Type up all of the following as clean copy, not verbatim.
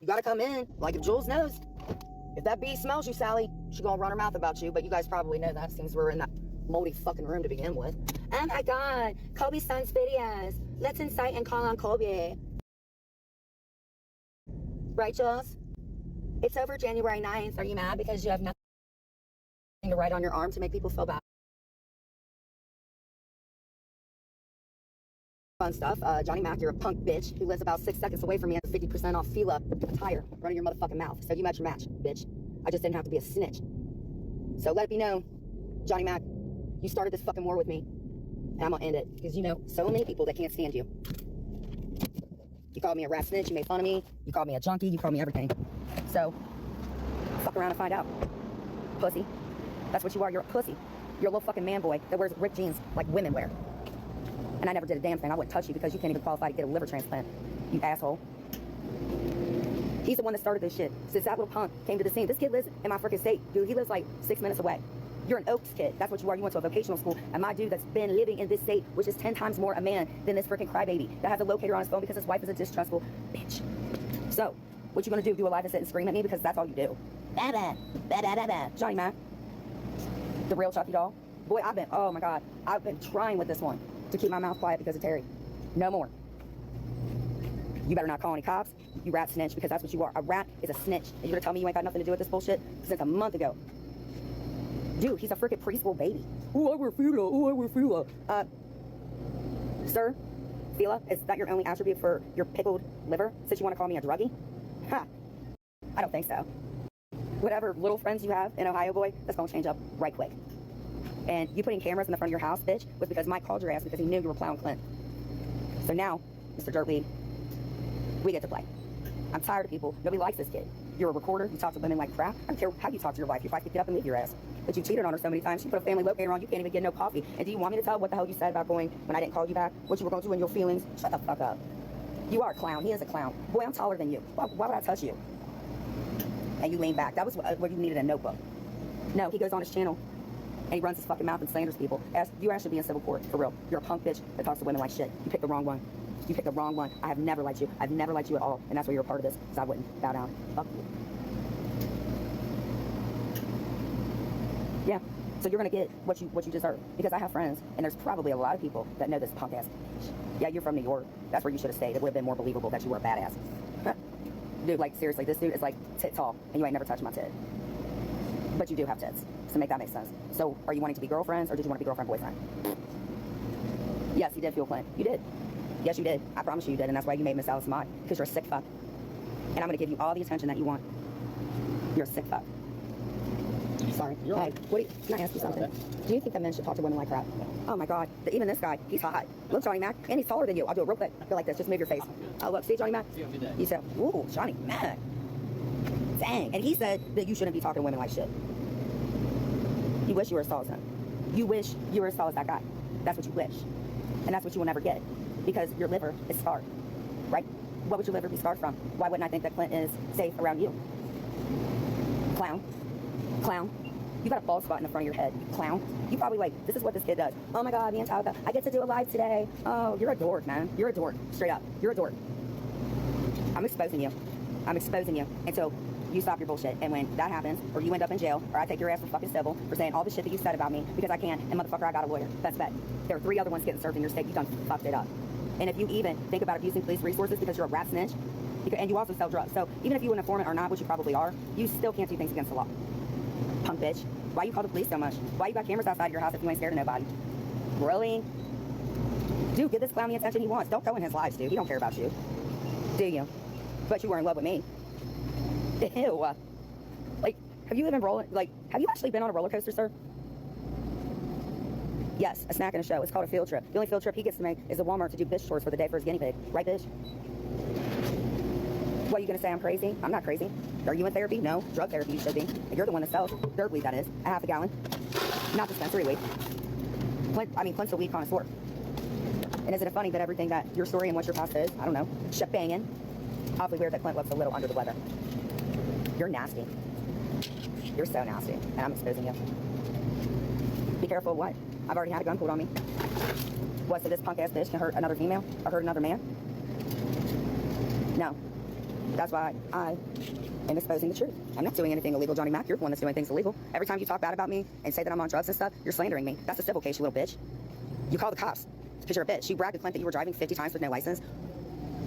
You gotta come in. Like if Jules knows. If that bee smells you, Sally, she gonna run her mouth about you. But you guys probably know that since we're in that moldy fucking room to begin with. Oh my God, Kobe sends videos. Let's incite and call on Kobe. Right, Jules? It's over January 9th. Are you mad because you have nothing to write on your arm to make people feel bad? Fun stuff. Johnny Mac, you're a punk bitch who lives about 6 seconds away from me and 50% off Fila attire running your motherfucking mouth. So you match your match, bitch. I just didn't have to be a snitch. So let it be known, Johnny Mac, you started this fucking war with me. And I'm gonna end it. Because you know so many people that can't stand you. You called me a rat snitch, you made fun of me, you called me a junkie, you called me everything. So, fuck around and find out. Pussy. That's what you are, you're a pussy. You're a little fucking man boy that wears ripped jeans like women wear. And I never did a damn thing. I wouldn't touch you because you can't even qualify to get a liver transplant, you asshole. He's the one that started this shit. Since that little punk came to the scene. This kid lives in my freaking state. Dude, he lives like 6 minutes away. You're an Oaks kid. That's what you are. You went to a vocational school. And my dude that's been living in this state, which is 10 times more a man than this freaking crybaby that has a locator on his phone because his wife is a distrustful bitch. So, what you gonna do? Do a live and sit and scream at me? Because that's all you do. Johnny Mac. The real Chucky doll. Boy, oh my God. I've been trying with this one to keep my mouth quiet because of Terry. No more. You better not call any cops. You rat snitch, because that's what you are. A rat is a snitch. And you're gonna tell me you ain't got nothing to do with this bullshit since a month ago. Dude, he's a freaking preschool baby. Oh, I wear Fila. Oh, I wear Fila. Sir, Fila, is that your only attribute for your pickled liver since you want to call me a druggie? Ha! I don't think so. Whatever little friends you have in Ohio, boy, that's gonna change up right quick. And you putting cameras in the front of your house, bitch, was because Mike called your ass because he knew you were plowing Clint. So now, Mr. Dirtweed, we get to play. I'm tired of people. Nobody likes this kid. You're a recorder. You talk to women like crap. I don't care how you talk to your wife. Your wife could get up and leave your ass. But you cheated on her so many times. She put a family locator on. You can't even get no coffee. And do you want me to tell what the hell you said about going when I didn't call you back? What you were going to do in your feelings? Shut the fuck up. You are a clown. He is a clown. Boy, I'm taller than you. Why would I touch you? And you lean back. That was what you needed a notebook. No, he goes on his channel and he runs his fucking mouth and slanders people. You actually be in civil court, for real. You're a punk bitch that talks to women like shit. You picked the wrong one. You picked the wrong one. I have never liked you. I've never liked you at all. And that's why you're a part of this, because I wouldn't bow down. Fuck you. Yeah. So you're gonna get what you deserve. Because I have friends, and there's probably a lot of people that know this punk ass bitch. Yeah, you're from New York. That's where you should have stayed. It would have been more believable that you were a badass. Dude, like seriously, this dude is like tit tall, and you ain't never touched my tit. But you do have tits. So make that make sense. So are you wanting to be girlfriends, or did you want to be girlfriend boyfriend? Yes, you did fuel Clint. You did. Yes, you did. I promise you did, and that's why you made Miss Alice mine, because you're a sick fuck. And I'm going to give you all the attention that you want. You're a sick fuck. Sorry. Hey, can I ask you something? Do you think that men should talk to women like crap? Oh my God. Even this guy, he's hot. Look, Johnny Mac, and he's taller than you. I'll do it real quick. Go like this. Just move your face. Oh, look. See, Johnny Mac? You said, ooh, Johnny Mac. Dang. And he said that you shouldn't be talking to women like shit. You wish you were as tall as him. You wish you were as tall as that guy. That's what you wish. And that's what you will never get. Because your liver is scarred, right? What would your liver be scarred from? Why wouldn't I think that Clint is safe around you? Clown. Clown. You got a bald spot in the front of your head, you clown. You probably like, this is what this kid does. Oh my God, me and Tabitha, I get to do a live today. Oh, you're a dork, man. You're a dork. Straight up. You're a dork. I'm exposing you. I'm exposing you until you stop your bullshit. And when that happens, or you end up in jail, or I take your ass for fucking civil for saying all the shit that you said about me because I can, and motherfucker, I got a lawyer. Best bet. There are 3 other ones getting served in your state. You done fucked it up. And if you even think about abusing police resources because you're a rat snitch, and you also sell drugs. So even if you an informant or not, which you probably are, you still can't do things against the law. Punk bitch. Why you call the police so much? Why you got cameras outside your house if you ain't scared of nobody? Really? Dude, give this clown the attention he wants. Don't go in his lives, dude. He don't care about you. Do you? But you were in love with me. Ew. Like, have you actually been on a roller coaster, sir? Yes, a snack and a show. It's called a field trip. The only field trip he gets to make is a Walmart to do bitch chores for the day for his guinea pig. Right, bitch? What, are you going to say I'm crazy? I'm not crazy. Are you in therapy? No. Drug therapy you should be. And you're the one that sells dirt weed, that is. A half a gallon. Not dispensary weed. Clint's a weed connoisseur. And isn't it funny that everything that your story and what your past is, I don't know, shit banging. Awfully weird that Clint looks a little under the weather. You're nasty. You're so nasty. And I'm exposing you. Be careful of what? I've already had a gun pulled on me. What, so this punk ass bitch can hurt another female? Or hurt another man? No. That's why I am exposing the truth. I'm not doing anything illegal, Johnny Mac. You're the one that's doing things illegal. Every time you talk bad about me and say that I'm on drugs and stuff, you're slandering me. That's a civil case, you little bitch. You call the cops because you're a bitch. You bragged to CLINT that you were driving 50 times with no license.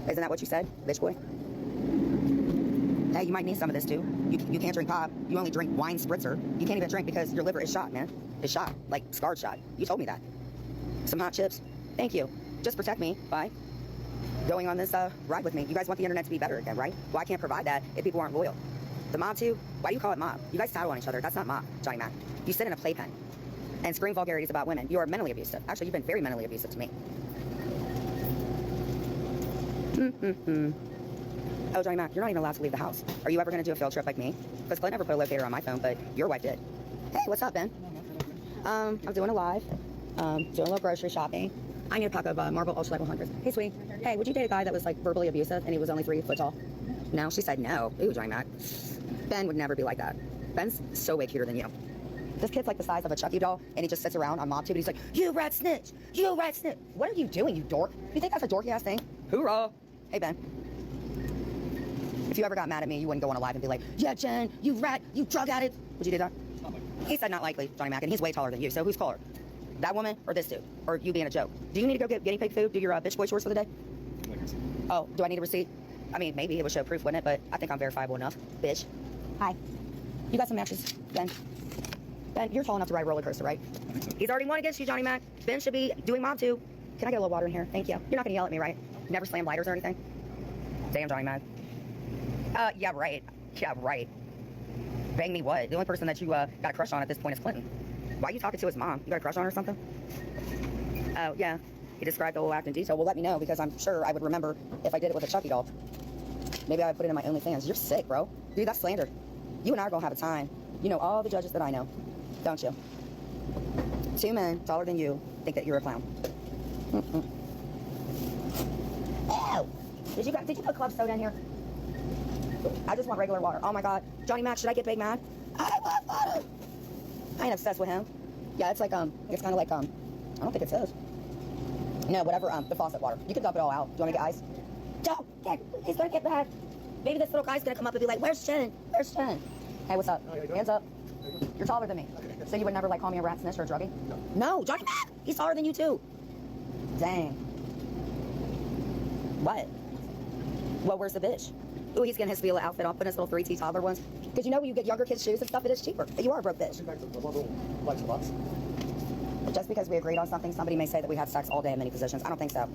Isn't that what you said, bitch boy? Hey, you might need some of this too. You can't drink pop. You only drink wine spritzer. You can't even drink because your liver is shot, man. It's shot, like scarred shot. You told me that. Some hot chips. Thank you. Just protect me by going on this ride with me. You guys want the internet to be better again, right? Well, I can't provide that if people aren't loyal. The mob too? Why do you call it mob? You guys tattle on each other. That's not mob, Johnny Mac. You sit in a playpen and scream vulgarities about women. You are mentally abusive. Actually, you've been very mentally abusive to me. Oh, Johnny Mac, you're not even allowed to leave the house. Are you ever going to do a field trip like me? Because CLINT never put a locator on my phone, but your wife did. Hey, what's up, Ben? I'm doing a live. Doing a little grocery shopping. I need a pack of Marble Ultra Light 100s. Hey, sweetie. Hey, would you date a guy that was like verbally abusive and he was only 3 foot tall? No, she said no. Ooh, Johnny Mac. Ben would never be like that. Ben's so way cuter than you. This kid's like the size of a Chucky doll, and he just sits around on mob tube, and he's like, you rat snitch! You rat snitch! What are you doing, you dork? You think that's a dorky ass thing? Hoorah! Hey, Ben. If you ever got mad at me, you wouldn't go on a live and be like, yeah, Jen, you rat, you drug addict. Would you do that? He said not likely, Johnny Mac, and he's way taller than you, so who's taller? That woman or this dude? Or you being a joke? Do you need to go get guinea pig food, do your bitch boy chores for the day? Oh, do I need a receipt? I mean, maybe it would show proof, wouldn't it? But I think I'm verifiable enough, bitch. Hi. You got some matches, Ben? Ben, you're tall enough to ride a roller coaster, right? He's already won against you, Johnny Mac. Ben should be doing mob too. Can I get a little water in here? Thank you. You're not gonna yell at me, right? Never slam lighters or anything? Damn, Johnny Mac. Yeah, right. Yeah, right. Bang me what? The only person that you got a crush on at this point is Clinton. Why are you talking to his mom? You got a crush on her or something? Oh, yeah. He described the whole act in detail. Well, let me know, because I'm sure I would remember if I did it with a Chucky doll. Maybe I would put it in my OnlyFans. You're sick, bro. Dude, that's slander. You and I are gonna have a time. You know all the judges that I know, don't you? 2 men taller than you think that you're a clown. Ew! Did you put club soda in here? I just want regular water. Oh my God, Johnny Mac, should I get big mad? I want water. I ain't obsessed with him. Yeah, it's like it's kind of like I don't think it says. No, whatever. The faucet water. You can dump it all out. Do you want me to get ice? Don't get. He's gonna get mad. Maybe this little guy's gonna come up and be like, "Where's Jen? Where's Jen?" Hey, what's up? Hands up. You're taller than me. So you would never like call me a rat snitch or a druggie? No, Johnny Mac. He's taller than you too. Dang. What? Well, where's the bitch? Ooh, he's getting his Fila outfit on, putting his little 3T toddler ones. Because you know when you get younger kids' shoes and stuff, it is cheaper. You are a broke bitch. Just because we agreed on something, somebody may say that we had sex all day in many positions. I don't think so.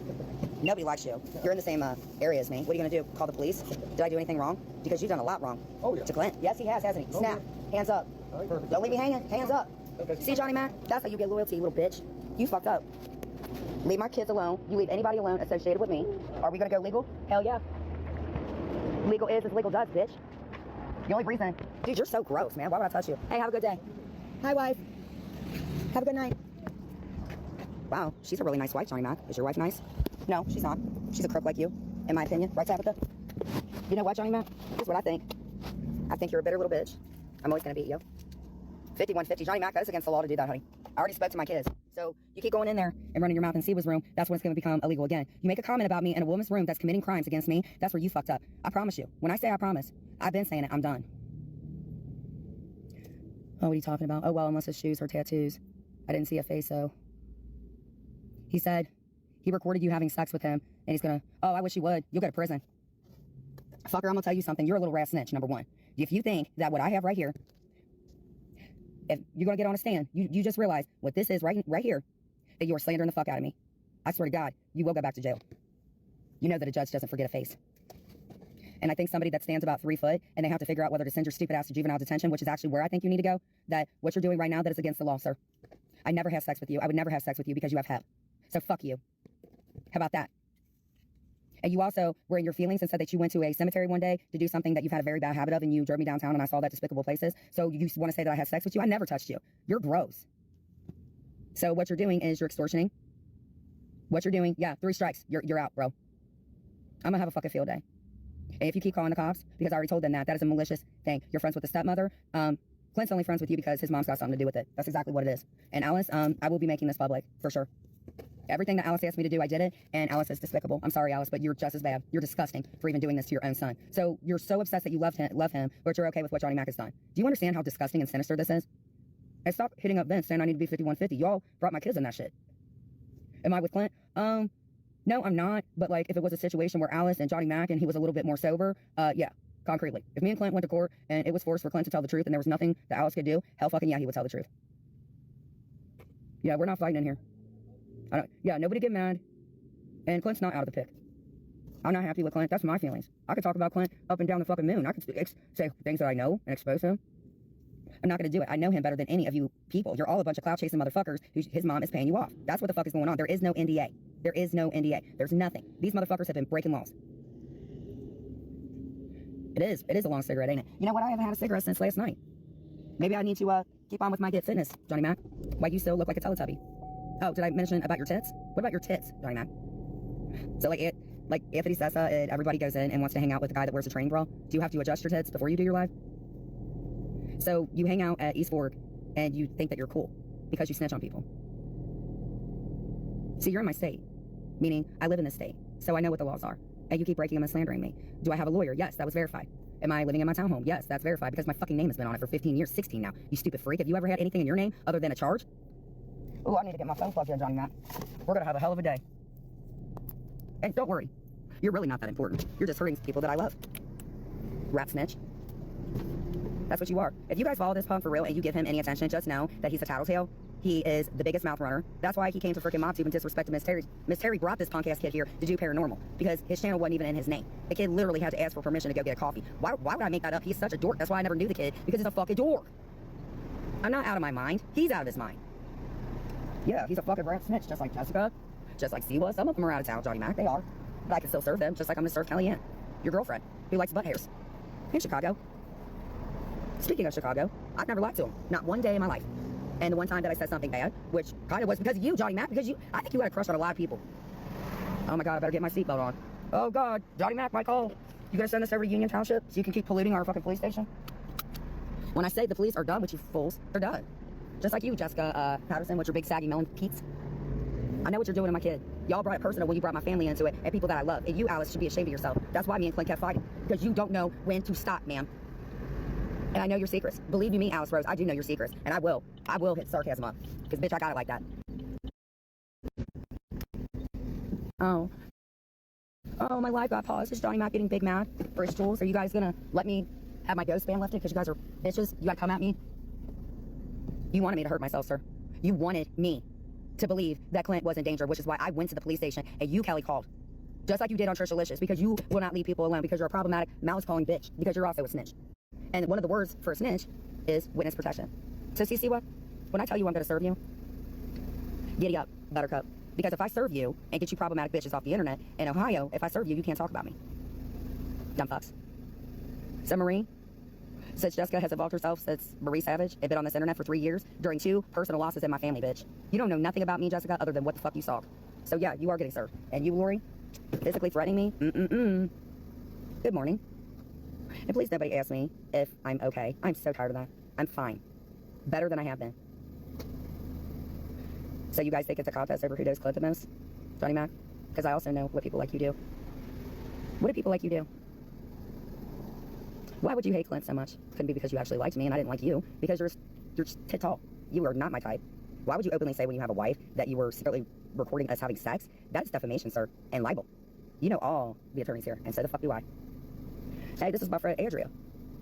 Nobody likes you. You're in the same area as me. What are you going to do? Call the police? Did I do anything wrong? Because you've done a lot wrong. Oh, yeah. To CLINT. Yes, he has, hasn't he? Snap. Hands up. Right, don't leave me hanging. Hands up. Okay. See, Johnny Mac? That's how you get loyalty, you little bitch. You fucked up. Leave my kids alone. You leave anybody alone associated with me. Are we going to go legal? Hell yeah. Legal is as legal does, bitch. The only reason... Dude, you're so gross, man. Why would I touch you? Hey, have a good day. Hi, wife. Have a good night. Wow, she's a really nice wife, Johnny Mac. Is your wife nice? No, she's not. She's a crook like you, in my opinion. Right, Tabitha? You know what, Johnny Mac? Here's what I think. I think you're a bitter little bitch. I'm always going to beat you. 5150. Johnny Mac, that is against the law to do that, honey. I already spoke to my kids. So you keep going in there and running your mouth in Siwa's room, that's when it's going to become illegal again. You make a comment about me in a woman's room that's committing crimes against me, that's where you fucked up. I promise you. When I say I promise, I've been saying it. I'm done. Oh, what are you talking about? Oh, well, unless it's shoes or tattoos. I didn't see a face, so... He said he recorded you having sex with him, and he's gonna, oh, I wish you would. You'll go to prison. Fucker, I'm gonna tell you something. You're a little rat snitch, number one. If you think that what I have right here, if you're gonna get on a stand, you just realize what this is right here, that you are slandering the fuck out of me. I swear to God, you will go back to jail. You know that a judge doesn't forget a face. And I think somebody that stands about 3 foot and they have to figure out whether to send your stupid ass to juvenile detention, which is actually where I think you need to go, that what you're doing right now, that is against the law, sir. I never have sex with you. I would never have sex with you because you have hep. So fuck you. How about that? And you also were in your feelings and said that you went to a cemetery one day to do something that you've had a very bad habit of, and you drove me downtown and I saw that despicable places. So you want to say that I had sex with you? I never touched you. You're gross. So what you're doing is you're extortioning. What you're doing, yeah, 3 strikes. You're out, bro. I'm gonna have a fucking field day. And if you keep calling the cops, because I already told them that is a malicious thing. You're friends with the stepmother. Clint's only friends with you because his mom's got something to do with it. That's exactly what it is. And Alice, I will be making this public for sure. Everything that Alice asked me to do, I did it, and Alice is despicable. I'm sorry, Alice, but you're just as bad. You're disgusting for even doing this to your own son. So you're so obsessed that you love him, but you're okay with what Johnny Mac has done. Do you understand how disgusting and sinister this is? And stop hitting up Vince saying I need to be 5150. Y'all brought my kids in that shit. Am I with Clint? No, I'm not. But like, if it was a situation where Alice and Johnny Mac and he was a little bit more sober, yeah, concretely. If me and Clint went to court and it was forced for Clint to tell the truth and there was nothing that Alice could do, hell fucking yeah, he would tell the truth. Yeah, we're not fighting in here. Yeah, nobody get mad. And Clint's not out of the pic. I'm not happy with Clint. That's my feelings. I could talk about Clint up and down the fucking moon. I could say things that I know and expose him. I'm not going to do it. I know him better than any of you people. You're all a bunch of clout-chasing motherfuckers who his mom is paying you off. That's what the fuck is going on. There is no NDA. There is no NDA. There's nothing. These motherfuckers have been breaking laws. It is. It is a long cigarette, ain't it? You know what? I haven't had a cigarette since last night. Maybe I need to keep on with my Get Fitness, Johnny Mac. Why you still look like a Teletubby? Oh, did I mention about your tits? What about your tits, Johnny Mac? So like Anthony says, everybody goes in and wants to hang out with the guy that wears a training bra. Do you have to adjust your tits before you do your live? So you hang out at East Fork and you think that you're cool because you snitch on people. See, you're in my state, meaning I live in this state, so I know what the laws are. And you keep breaking them and slandering me. Do I have a lawyer? Yes, that was verified. Am I living in my townhome? Yes, that's verified because my fucking name has been on it for 15 years, 16 now. You stupid freak. Have you ever had anything in your name other than a charge? Oh, I need to get my phone plugged in, Johnny Mac. We're gonna have a hell of a day. And don't worry, you're really not that important. You're just hurting people that I love. Rat snitch. That's what you are. If you guys follow this punk for real and you give him any attention, just know that he's a tattletale. He is the biggest mouth runner. That's why he came to freaking MobTube and disrespected Miss Terry. Miss Terry brought this punk ass kid here to do paranormal because his channel wasn't even in his name. The kid literally had to ask for permission to go get a coffee. Why would I make that up? He's such a dork. That's why I never knew the kid, because he's a fucking dork. I'm not out of my mind. He's out of his mind. Yeah, he's a fucking rat snitch, just like Jessica, just like Siwa. Some of them are out of town, Johnny Mac. They are. But I can still serve them, just like I'm gonna serve Kellyanne, your girlfriend, who likes butt hairs. In Chicago. Speaking of Chicago, I've never lied to him. Not one day in my life. And the one time that I said something bad, which kind of was because of you, Johnny Mac, because I think you had a crush on a lot of people. Oh my God, I better get my seatbelt on. Oh God, Johnny Mac, my call. You gonna send us over to Union Township so you can keep polluting our fucking police station? When I say the police are done with you fools, they're done. Just like you, Jessica Patterson, with your big saggy melon peats. I know what you're doing to my kid. Y'all brought it personal when you brought my family into it and people that I love. And you, Alice, should be ashamed of yourself. That's why me and Clint kept fighting. Because you don't know when to stop, ma'am. And I know your secrets. Believe you me, Alice Rose, I do know your secrets. And I will hit sarcasm up. Because, bitch, I got it like that. Oh, my life got paused. Is Johnny Mac getting big mad for his tools? Are you guys gonna let me have my ghost ban lifted because you guys are bitches? You gotta come at me? You wanted me to hurt myself, sir. You wanted me to believe that Clint was in danger, which is why I went to the police station and you, Kelly, called. Just like you did on Trishalicious, because you will not leave people alone, because you're a problematic, malice-calling bitch, because you're also a snitch. And one of the words for a snitch is witness protection. So see what? When I tell you I'm going to serve you, giddy up, buttercup. Because if I serve you and get you problematic bitches off the internet, in Ohio, if I serve you, you can't talk about me. Dumb fucks. So Marie, since Jessica has involved herself since Marie Savage and been on this internet for 3 years, during 2 personal losses in my family, bitch. You don't know nothing about me, Jessica, other than what the fuck you saw. So yeah, you are getting served. And you, Lori, physically threatening me? Good morning. And please nobody ask me if I'm okay. I'm so tired of that. I'm fine. Better than I have been. So you guys think it's a contest over who knows Clint the most? Johnny Mac? Because I also know what people like you do. What do people like you do? Why would you hate Clint so much? Couldn't be because you actually liked me and I didn't like you. Because you're just tit tall. You are not my type. Why would you openly say when you have a wife that you were secretly recording us having sex? That is defamation, sir, and libel. You know all the attorneys here, and so the fuck do I. Hey, this is my friend Andrea.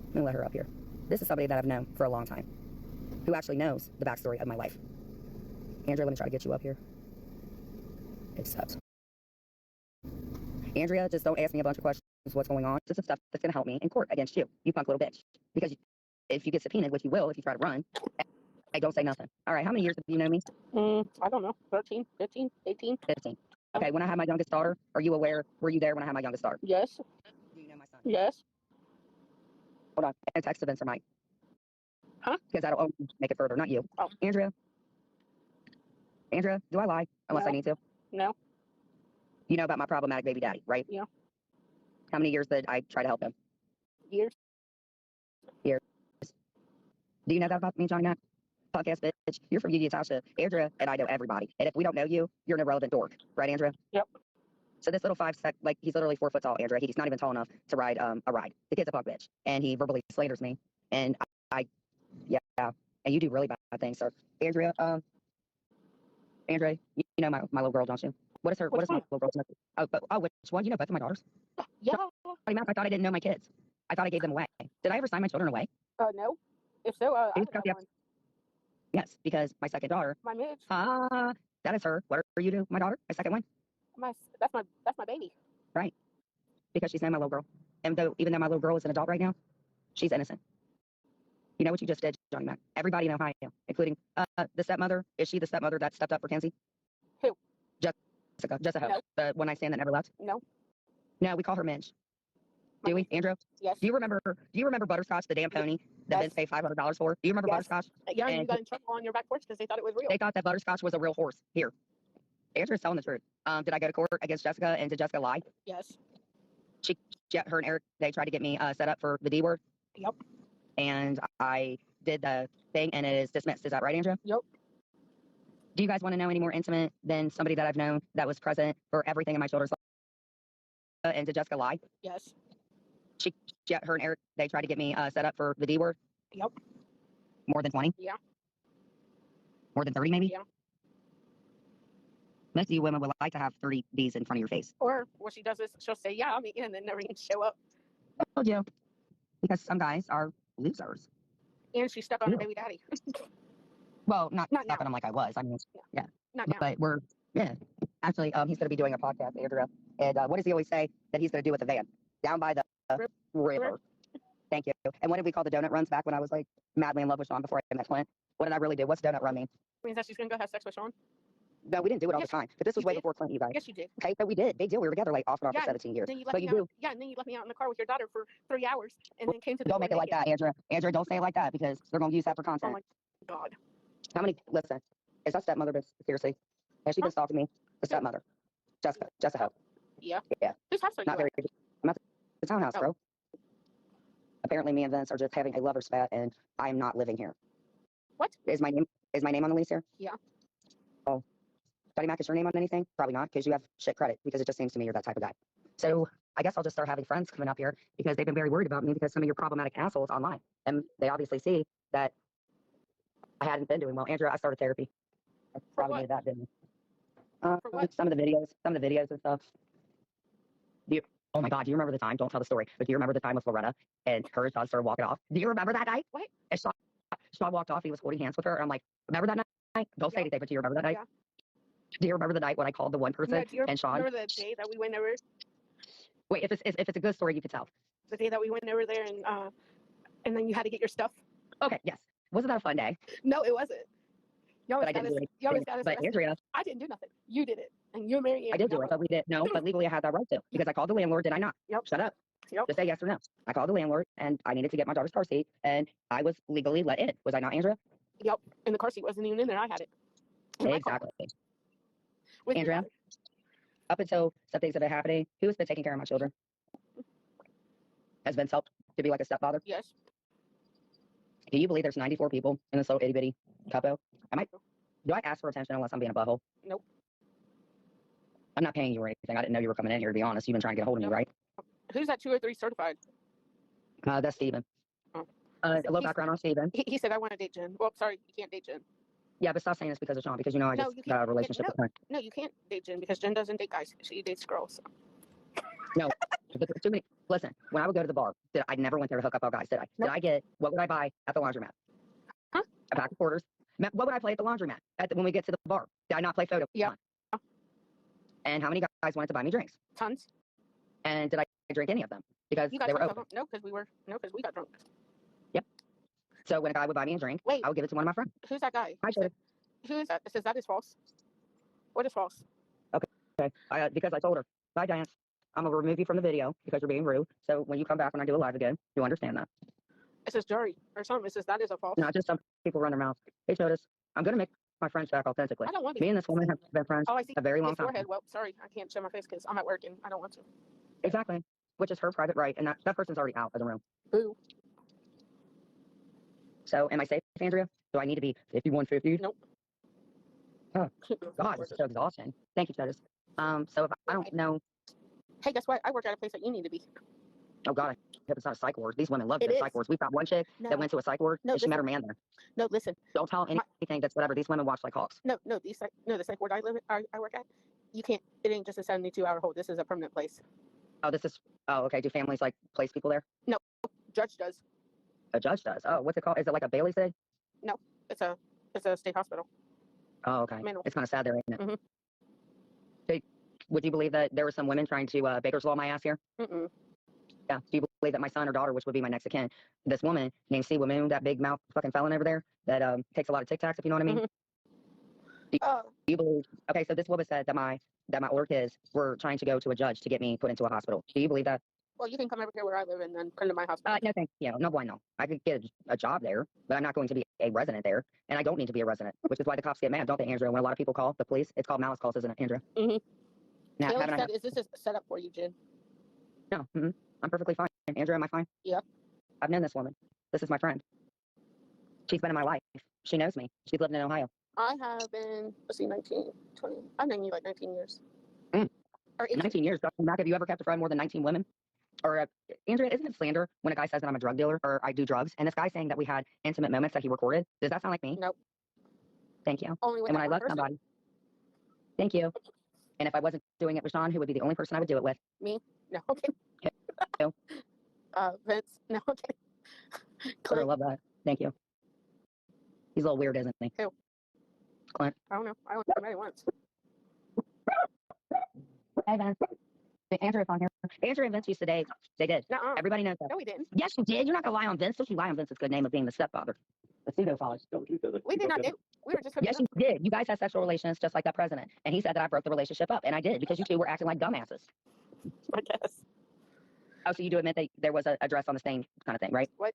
Let me let her up here. This is somebody that I've known for a long time, who actually knows the backstory of my life. Andrea, let me try to get you up here. It sucks. Andrea, just don't ask me a bunch of questions. What's going on? Just some stuff that's going to help me in court against you, you punk little bitch. Because if you get subpoenaed, which you will if you try to run, I don't say nothing. All right, how many years do you know me? I don't know. 13, 15, 18. 15. Okay, when I had my youngest daughter, are you aware? Were you there when I had my youngest daughter? Yes. Do you know my son? Yes. Hold on. I text events for Mike. Huh? Because that'll only make it further, not you. Oh. Andrea, do I lie? Unless I need to. No. You know about my problematic baby daddy, right? Yeah. How many years did I try to help him? Years. Years. Do you know that about me, Johnny Mac? podcast bitch. You're from Union Township. Andrea and I know everybody. And if we don't know you, you're an irrelevant dork. Right, Andrea? Yep. So this little like, he's literally 4 foot tall, Andrea. He's not even tall enough to ride a ride. The kid's a punk bitch. And he verbally slanders me. And yeah. And you do really bad things, sir. Andrea, Andrea, you know my little girl, don't you? What is my little girl's name? Oh, which one? You know both of my daughters? Yeah. I thought I didn't know my kids. I thought I gave them away. Did I ever sign my children away? No. If so, I would have one. Yes, because my second daughter. My Midge. That is her. What are you to my daughter? My second one? That's my baby. Right. Because she's not my little girl. And even though my little girl is an adult right now, she's innocent. You know what you just did, Johnny Mac? Everybody in Ohio, including the stepmother. Is she the stepmother that stepped up for Kenzie? Who? Jessica. No. The one night stand that never left? No. No, we call her Minge. Do we, Andrew? Yes. Do you remember Butterscotch, the damn pony that Vince paid $500 for? Do you remember Butterscotch? Yeah, and you got in trouble on your back porch because they thought it was real. They thought that Butterscotch was a real horse. Here. Andrew's telling the truth. Did I go to court against Jessica, and did Jessica lie? Yes. Her and Eric, they tried to get me set up for the D word. Yep. And I did the thing, and it is dismissed. Is that right, Andrew? Yep. Do you guys want to know any more intimate than somebody that I've known that was present for everything in my children's life? And did Jessica lie? Yes. Her and Eric, they tried to get me set up for the D word. Yep. More than 20? Yeah. More than 30, maybe? Yeah. Most of you women would like to have 30 D's in front of your face. Or what she does is she'll say, yeah, I'll meet you, and then never even show up. I told you. Because some guys are losers. And she's stuck on her baby daddy. Well, not stuck now. on him like I was. I mean, yeah. Not now. But actually, he's going to be doing a podcast, Andrea. And what does he always say that he's going to do with the van? Down by the river. Thank you. And what did we call the donut runs back when I was like madly in love with Sean before I met Clint? What did I really do? What's donut run mean? Means that she's going to go have sex with Sean? No, we didn't do it all the time. But this was way before Clint, you guys. Yes, you did. Okay, but we did. Big deal. We were together like off and on for 17 years. Then you but you do. Yeah, and then you left me out in the car with your daughter for 3 hours, and then came to the Don't make it like that, Andrea. Andrea, don't say it like that because they're going to use that for content. Oh my God. How many? Listen, is that stepmother? Seriously, has she been stalking me? The stepmother, Jessica. Yeah. Yeah. Whose house are you Not very. at? I'm at the townhouse, bro. Apparently, me and Vince are just having a lover spat, and I am not living here. What? Is my name on the lease here? Yeah. Oh, Johnny Mac, is your name on anything? Probably not, because you have shit credit. Because it just seems to me you're that type of guy. So I guess I'll just start having friends coming up here because they've been very worried about me because some of your problematic assholes online, and they obviously see that I hadn't been doing well. Andrea, I started therapy. I probably needed that, didn't I? For what? Some of the videos and stuff. Oh my God, do you remember the time? Don't tell the story, but do you remember the time with Loretta and her son started walking off? Do you remember that night? What? And Sean walked off, he was holding hands with her, and I'm like, remember that night? Don't say anything, but do you remember that night? Yeah. Do you remember the night when I called the one person and Sean? Remember the day that we went over? Wait, if it's a good story, you could tell. The day that we went over there and then you had to get your stuff? Okay, yes. Wasn't that a fun day? No, it wasn't. But I didn't do anything. But Andrea, I didn't do nothing. You did it. And you're married. I did do it, but we did. No, but legally I had that right to because I called the landlord, did I not? Yep. Shut up. Yep. Just say yes or no. I called the landlord and I needed to get my daughter's car seat and I was legally let in. Was I not, Andrea? Yep. And the car seat wasn't even in there. I had it. Exactly. Andrea, up until some things have been happening, who has been taking care of my children? Has Vince helped to be like a stepfather? Yes. Can you believe there's 94 people in this little itty bitty couple? Do I ask for attention unless I'm being a butthole? Nope. I'm not paying you or anything. I didn't know you were coming in here, to be honest. You've been trying to get a hold of me, right? Who's that 2 or 3 certified? That's Steven. Oh. A little background on Steven. He said, I want to date Jen. Well, sorry, you can't date Jen. Yeah, but stop saying this because of Sean, because you know I just got a relationship with her. No, you can't date Jen because Jen doesn't date guys. She dates girls. No, but there's too many. Listen, when I would go to the bar, I never went there to hook up all guys, did I? Nope. Did I get, what would I buy at the laundromat? Huh? A pack of quarters. What would I play at the laundromat when we get to the bar? Did I not play photo? Yeah. And how many guys wanted to buy me drinks? Tons. And did I drink any of them? Because You got they were tons open. of them. No, because we got drunk. Yep. So when a guy would buy me a drink, Wait. I would give it to one of my friends. Who's that guy? Hi, Jody. Who is that? It says that is false. What is false? Okay. Because I told her, bye, Diane. I'm going to remove you from the video because you're being rude. So when you come back when I do a live again, you'll understand that. It says jury or something. It says that is a false. Not just some people run their mouths. Hey, notice, I'm going to make my friends back authentically. I don't want to. Me and this woman have been friends Oh, I see. a very long His time. forehead. Well, sorry, I can't show my face because I'm at work and I don't want to. Exactly. Which is her private right. And that person's already out of the room. Boo. So am I safe, Andrea? I need to be 5150? Nope. Oh, God, this is so exhausting. Thank you, judges. So if I don't know, Hey, guess what? I work at a place that you need to be. oh God, I hope it's not a psych ward. These women love It the is. psych wards. We've got one chick No. that went to a psych ward, No, and she met listen. her man there. No, listen. Don't tell anything that's whatever. These women watch like hawks. No, the psych ward I work at. You can't. It ain't just a 72-hour hold. This is a permanent place. Oh, okay. Do families like place people there? No, judge does. A judge does. Oh, what's it called? Is it like a Bailey's Day? No, it's a state hospital. Oh, okay. Manual. It's kind of sad there, isn't it? Mm-hmm. So, would you believe that there were some women trying to Baker's Law my ass here? Mm-mm. Yeah. Do you believe that my son or daughter, which would be my next of kin, this woman named Siwa Moon, that big mouth fucking felon over there that takes a lot of Tic Tacs, if you know what I mean? Mm-hmm. Do you believe? Okay, so this woman said that my older kids were trying to go to a judge to get me put into a hospital. Do you believe that? Well, you can come over here where I live and then come to my hospital. No, thank you. No, bueno. I could get a job there, but I'm not going to be a resident there, and I don't need to be a resident, which is why the cops get mad, don't they, Andrea? When a lot of people call the police, it's called malice calls, isn't it, Andrea? Mm-hmm. Now, Taylor haven't I said, "Is this a setup for you, Jen?" No, I'm perfectly fine. Andrea, am I fine? Yeah. I've known this woman. This is my friend. She's been in my life. She knows me. She's lived in Ohio. I have been, 19, 20. I've known you like 19 years. Mm. Or 18. 19 years. Mac, have you ever kept a friend more than 19 women? Or, Andrea, isn't it slander when a guy says that I'm a drug dealer or I do drugs? And this guy saying that we had intimate moments that he recorded? Does that sound like me? Nope. Thank you. Only with And when that I one love person. somebody. Thank you. And if I wasn't doing it with Sean, who would be the only person I would do it with? Me? No, okay. Who? Vince? No, okay. I Clint? love that. Thank you. He's a little weird, isn't he? Who? Clint. I don't know. I only met him once. Hey, Vince. Andrew's on here. Andrew and Vince used to date. They did. Nuh-uh. Everybody knows that. No, we didn't. Yes, you did. You're not going to lie on Vince. Don't you lie on Vince's good name of being the stepfather. The pseudo-father. We did not do. We were just hooking Yes, up. you did. You guys had sexual relations just like that president. And he said that I broke the relationship up. And I did because you two were acting like dumbasses. I guess. Oh, so you do admit that there was a dress on the stain kind of thing, right? What?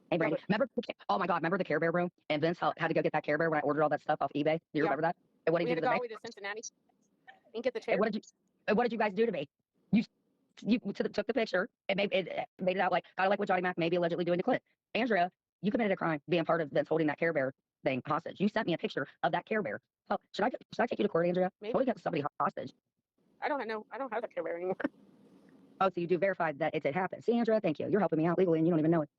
Hey, Brady, remember? Oh my God, remember the Care Bear room? And Vince had to go get that Care Bear when I ordered all that stuff off eBay. Do you remember that? And what did We you had do to to go all me? the way to Cincinnati and get the chair. And what did you guys do to me? You took the picture and made it out like kind of like what Johnny Mac may be allegedly doing to Clint. Andrea, you committed a crime being part of Vince holding that Care Bear thing hostage. You sent me a picture of that Care Bear. Oh, should I take you to court, Andrea? Maybe. Totally got somebody hostage. I don't know. I don't have that care bear anymore. Oh, so you do verify that it did happen. See, Andrea, thank you. You're helping me out legally and you don't even know it.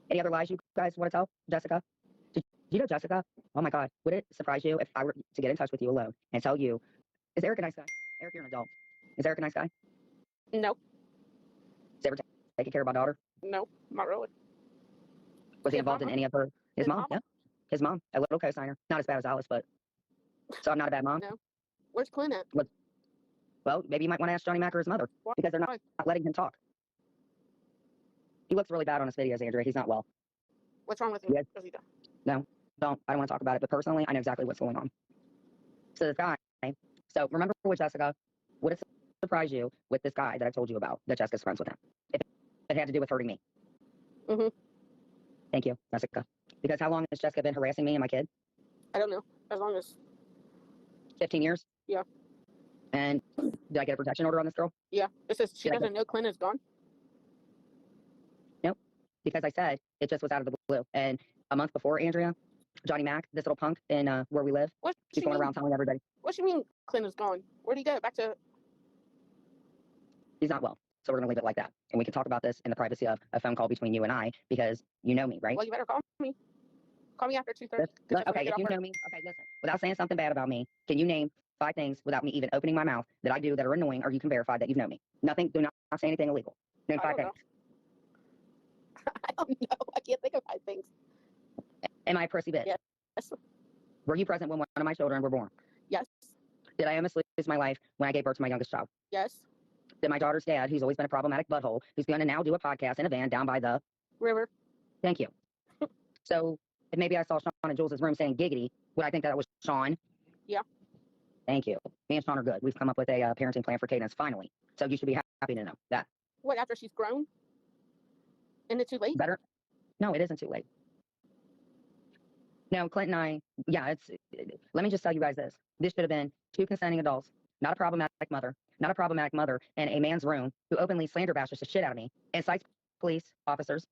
Any other lies you guys want to tell, Jessica? Did you know Jessica? Oh my God, would it surprise you if I were to get in touch with you alone and tell you, is Eric a nice guy? Eric, you're an adult. Is Eric a nice guy? Nope. Is he ever taking care of my daughter? Nope. Not really. Was he His involved in mama? any of her? His His mom? mama? Yeah. His mom, a little co-signer. Not as bad as Alice, but so I'm not a bad mom. No. Where's Clint at? Well, maybe you might want to ask Johnny Mac or his mother Why? because they're not letting him talk. He looks really bad on his videos, Andrea. He's not well. What's wrong with him? Yeah. What's he done? No, I don't want to talk about it. But personally, I know exactly what's going on. So this guy. So remember with Jessica, would it surprise you with this guy that I told you about that Jessica's friends with him? If it had to do with hurting me. Mm-hmm. Thank you, Jessica. Because how long has Jessica been harassing me and my kid? I don't know. As long as. 15 years? Yeah. And did I get a protection order on this girl? Yeah. It says she Yeah, doesn't know Clint is gone. Nope. Because I said it just was out of the blue. And a month before, Andrea, Johnny Mac, this little punk in where we live, What he's you going mean? around telling everybody What you mean Clint is gone? Where'd he go? Back to. he's not well. So we're going to leave it like that. And we can talk about this in the privacy of a phone call between you and I because you know me, right? Well, you better call me. Call me after 2:30. Okay, if you know me, okay, listen. Without saying something bad about me, can you name 5 things without me even opening my mouth that I do that are annoying or you can verify that you've known me? Nothing, do not say anything illegal. Name 5 things. I don't know. I can't think of 5 things. Am I a prissy bitch? Yes. Were you present when one of my children were born? Yes. Did I almost lose my life when I gave birth to my youngest child? Yes. Did my daughter's dad, who's always been a problematic butthole, who's going to now do a podcast in a van down by the River. Thank you. So if maybe I saw Sean in Jules' room saying giggity, would I think that was Sean? Yeah. Thank you. Me and Sean are good. We've come up with a parenting plan for Cadence finally. So you should be happy to know that. What, after she's grown? Isn't it too late? Better? No, it isn't too late. No, Clint and I, yeah, let me just tell you guys this. This should have been 2 consenting adults, not a problematic mother in a man's room who openly slander bashes the shit out of me, incites police officers.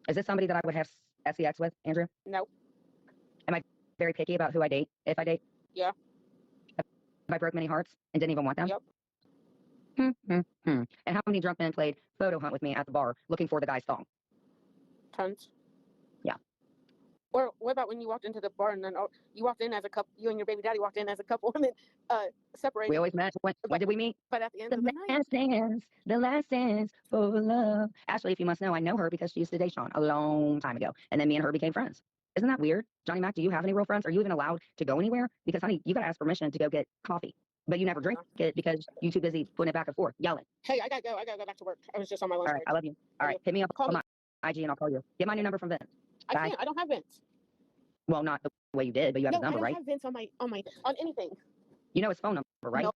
Is this somebody that I would have sex with, Andrew? No. Am I very picky about who I date, if I date? Yeah. Have I broke many hearts and didn't even want them? Yep. And how many drunk men played photo hunt with me at the bar looking for the guy's thong? Tons. Yeah. Or what about when you walked into the bar and then you walked in as a couple, you and your baby daddy walked in as a couple and then separated? We always met. When did we meet? But at the end of the night. The last dance for love. Actually, if you must know, I know her because she used to date Sean a long time ago. And then me and her became friends. Isn't that weird? Johnny Mac, do you have any real friends? Are you even allowed to go anywhere? Because, honey, you got to ask permission to go get coffee. But you never drink it because you're too busy putting it back and forth, yelling. Hey, I gotta go. I gotta go back to work. I was just on my lunch All right, break. I love you. All right, hit me up on my IG and I'll call you. Get my new number from Vince. I can't. I don't have Vince. Well, not the way you did, but you have his number, right? I don't have Vince on anything. You know his phone number, right? No.